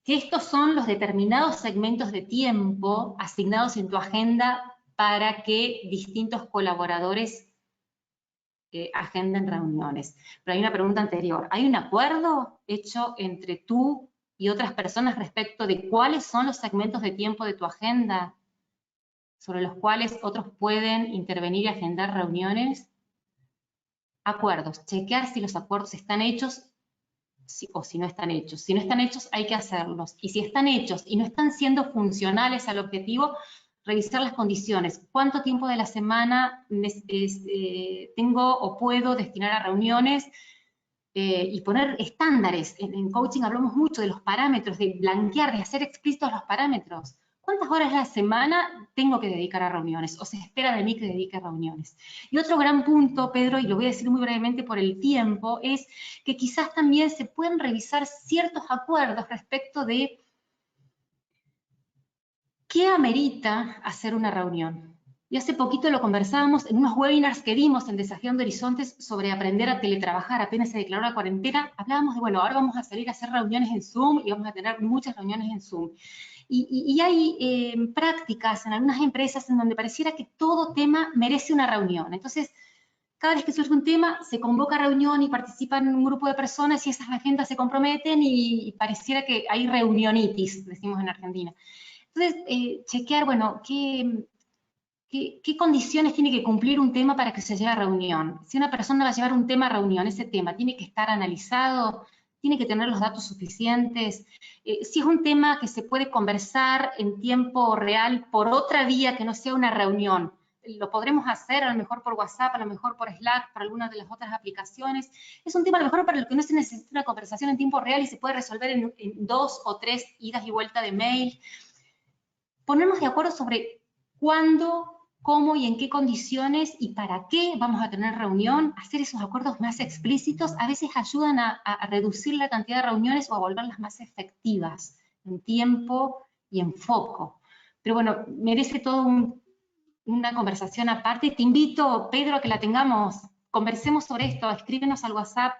que estos son los determinados segmentos de tiempo asignados en tu agenda para que distintos colaboradores agenden reuniones. Pero hay una pregunta anterior. ¿Hay un acuerdo hecho entre tú y otras personas respecto de cuáles son los segmentos de tiempo de tu agenda sobre los cuales otros pueden intervenir y agendar reuniones? Acuerdos. Chequear si los acuerdos están hechos o si no están hechos. Si no están hechos, hay que hacerlos. Y si están hechos y no están siendo funcionales al objetivo, revisar las condiciones. ¿Cuánto tiempo de la semana tengo o puedo destinar a reuniones? Y poner estándares. En coaching hablamos mucho de los parámetros, de blanquear, de hacer explícitos los parámetros. ¿Cuántas horas a la semana tengo que dedicar a reuniones? ¿O se espera de mí que dedique a reuniones? Y otro gran punto, Pedro, y lo voy a decir muy brevemente por el tiempo, es que quizás también se pueden revisar ciertos acuerdos respecto de ¿qué amerita hacer una reunión? Y hace poquito lo conversábamos en unos webinars que dimos en Desafiando Horizontes sobre aprender a teletrabajar, apenas se declaró la cuarentena, hablábamos de, bueno, ahora vamos a salir a hacer reuniones en Zoom y vamos a tener muchas reuniones en Zoom. Y hay prácticas en algunas empresas en donde pareciera que todo tema merece una reunión. Entonces, cada vez que surge un tema, se convoca reunión y participan un grupo de personas y esas agendas se comprometen y pareciera que hay reunionitis, decimos en Argentina. Entonces, chequear, bueno, ¿qué condiciones tiene que cumplir un tema para que se lleve a reunión? Si una persona va a llevar un tema a reunión, ese tema tiene que estar analizado, tiene que tener los datos suficientes. Si es un tema que se puede conversar en tiempo real por otra vía que no sea una reunión, lo podremos hacer a lo mejor por WhatsApp, a lo mejor por Slack, por alguna de las otras aplicaciones. Es un tema a lo mejor para el que no se necesita una conversación en tiempo real y se puede resolver en 2 o 3 idas y vuelta de mail. Ponernos de acuerdo sobre cuándo, cómo y en qué condiciones y para qué vamos a tener reunión, hacer esos acuerdos más explícitos, a veces ayudan a reducir la cantidad de reuniones o a volverlas más efectivas en tiempo y en foco. Pero bueno, merece todo una conversación aparte. Te invito, Pedro, a que la tengamos, conversemos sobre esto, escríbenos al WhatsApp,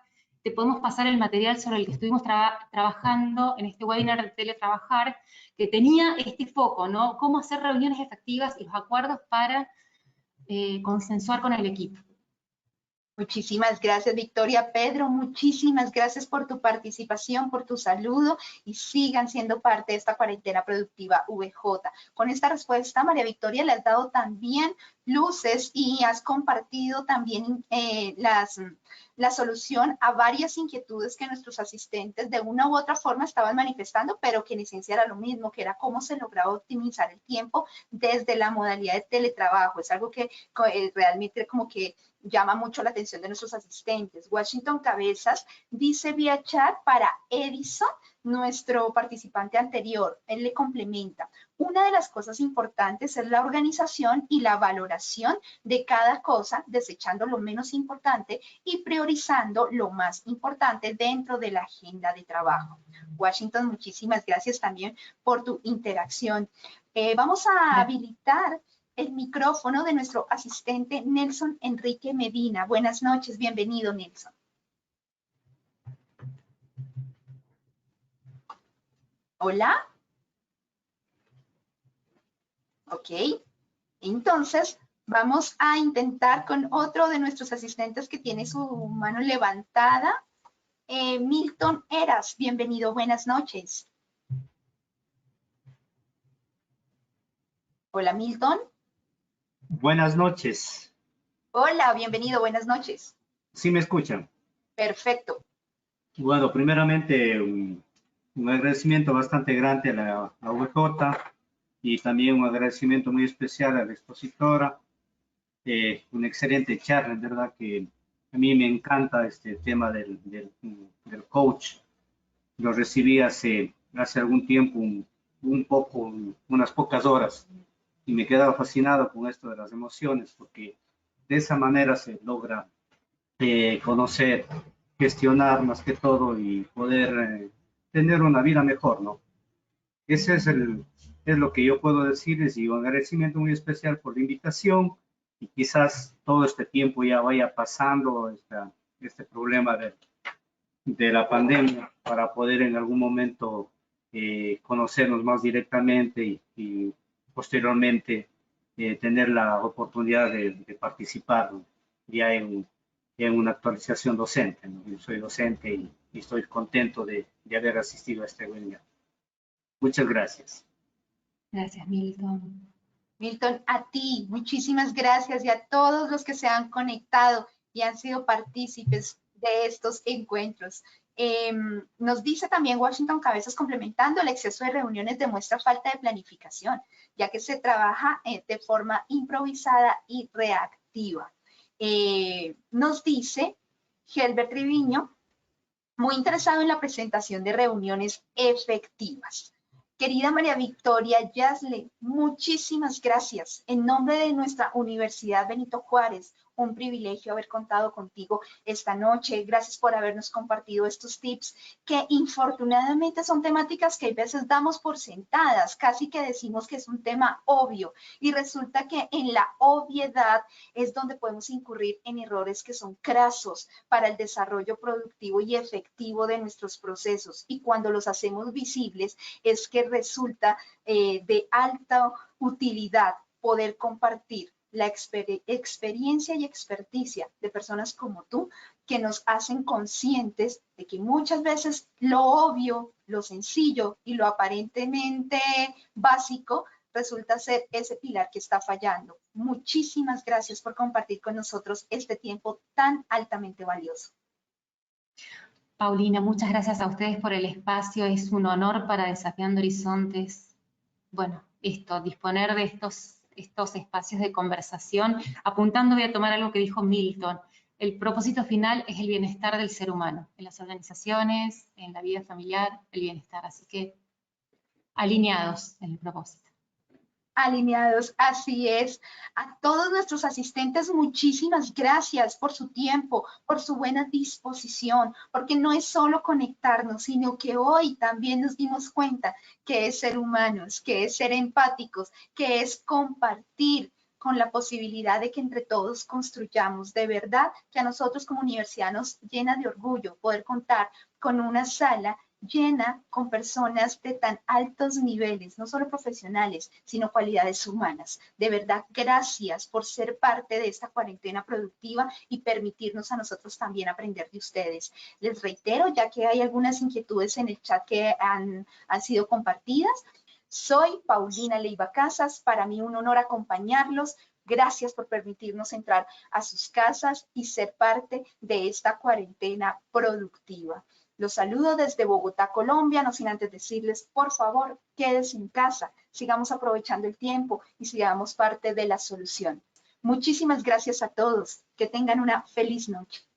te podemos pasar el material sobre el que estuvimos trabajando en este webinar de teletrabajar, que tenía este foco, ¿no? Cómo hacer reuniones efectivas y los acuerdos para consensuar con el equipo. Muchísimas gracias, Victoria. Pedro, muchísimas gracias por tu participación, por tu saludo y sigan siendo parte de esta cuarentena productiva VJ. Con esta respuesta, María Victoria, le has dado también luces y has compartido también la solución a varias inquietudes que nuestros asistentes de una u otra forma estaban manifestando, pero que en esencia era lo mismo, que era cómo se lograba optimizar el tiempo desde la modalidad de teletrabajo. Es algo que realmente como que llama mucho la atención de nuestros asistentes. Washington Cabezas dice vía chat para Edison, nuestro participante anterior, él le complementa. Una de las cosas importantes es la organización y la valoración de cada cosa, desechando lo menos importante y priorizando lo más importante dentro de la agenda de trabajo. Washington, muchísimas gracias también por tu interacción. Vamos a habilitar el micrófono de nuestro asistente Nelson Enrique Medina. Buenas noches, bienvenido, Nelson. Hola. Ok, entonces Vamos a intentar con otro de nuestros asistentes que tiene su mano levantada. Milton Eras, bienvenido, buenas noches. Hola, Milton. Buenas noches. Hola, bienvenido, buenas noches. ¿Sí me escuchan? Perfecto. Bueno, primeramente un agradecimiento bastante grande a la UVJ y también un agradecimiento muy especial a la expositora. Una excelente charla, en verdad que a mí me encanta este tema del coach. Lo recibí hace algún tiempo, unas pocas horas, y me quedaba fascinado con esto de las emociones, porque de esa manera se logra conocer, gestionar más que todo y poder tener una vida mejor, ¿no? Ese es lo que yo puedo decirles, y un agradecimiento muy especial por la invitación, y quizás todo este tiempo ya vaya pasando este problema de la pandemia para poder en algún momento conocernos más directamente y posteriormente tener la oportunidad de participar, ¿no? Ya en una actualización docente, ¿no? Yo soy docente y estoy contento de haber asistido a este webinar. Muchas gracias. Gracias, Milton. Milton, a ti, muchísimas gracias, y a todos los que se han conectado y han sido partícipes de estos encuentros. Nos dice también Washington Cabezas, complementando: el exceso de reuniones demuestra falta de planificación, ya que se trabaja de forma improvisada y reactiva. Nos dice Helbert Triviño: muy interesado en la presentación de reuniones efectivas. Querida María Victoria Yasle, muchísimas gracias. En nombre de nuestra Universidad Benito Juárez, un privilegio haber contado contigo esta noche. Gracias por habernos compartido estos tips que infortunadamente son temáticas que a veces damos por sentadas, casi que decimos que es un tema obvio, y resulta que en la obviedad es donde podemos incurrir en errores que son crasos para el desarrollo productivo y efectivo de nuestros procesos, y cuando los hacemos visibles es que resulta de alta utilidad poder compartir la experiencia y experticia de personas como tú, que nos hacen conscientes de que muchas veces lo obvio, lo sencillo y lo aparentemente básico resulta ser ese pilar que está fallando. Muchísimas gracias por compartir con nosotros este tiempo tan altamente valioso. Paulina, muchas gracias a ustedes por el espacio. Es un honor para Desafiando Horizontes, bueno, disponer de estos espacios de conversación. Apuntando, voy a tomar algo que dijo Milton: el propósito final es el bienestar del ser humano, en las organizaciones, en la vida familiar, el bienestar. Así que alineados en el propósito. Alineados, así es. A todos nuestros asistentes, muchísimas gracias por su tiempo, por su buena disposición, porque no es solo conectarnos, sino que hoy también nos dimos cuenta que es ser humanos, que es ser empáticos, que es compartir, con la posibilidad de que entre todos construyamos. De verdad que a nosotros como universidad nos llena de orgullo poder contar con una sala llena con personas de tan altos niveles, no solo profesionales, sino cualidades humanas. De verdad, gracias por ser parte de esta cuarentena productiva y permitirnos a nosotros también aprender de ustedes. Les reitero, ya que hay algunas inquietudes en el chat que han sido compartidas, soy Paulina Leiva Casas, para mí un honor acompañarlos. Gracias por permitirnos entrar a sus casas y ser parte de esta cuarentena productiva. Los saludo desde Bogotá, Colombia, no sin antes decirles: por favor, quédense en casa, sigamos aprovechando el tiempo y sigamos parte de la solución. Muchísimas gracias a todos. Que tengan una feliz noche.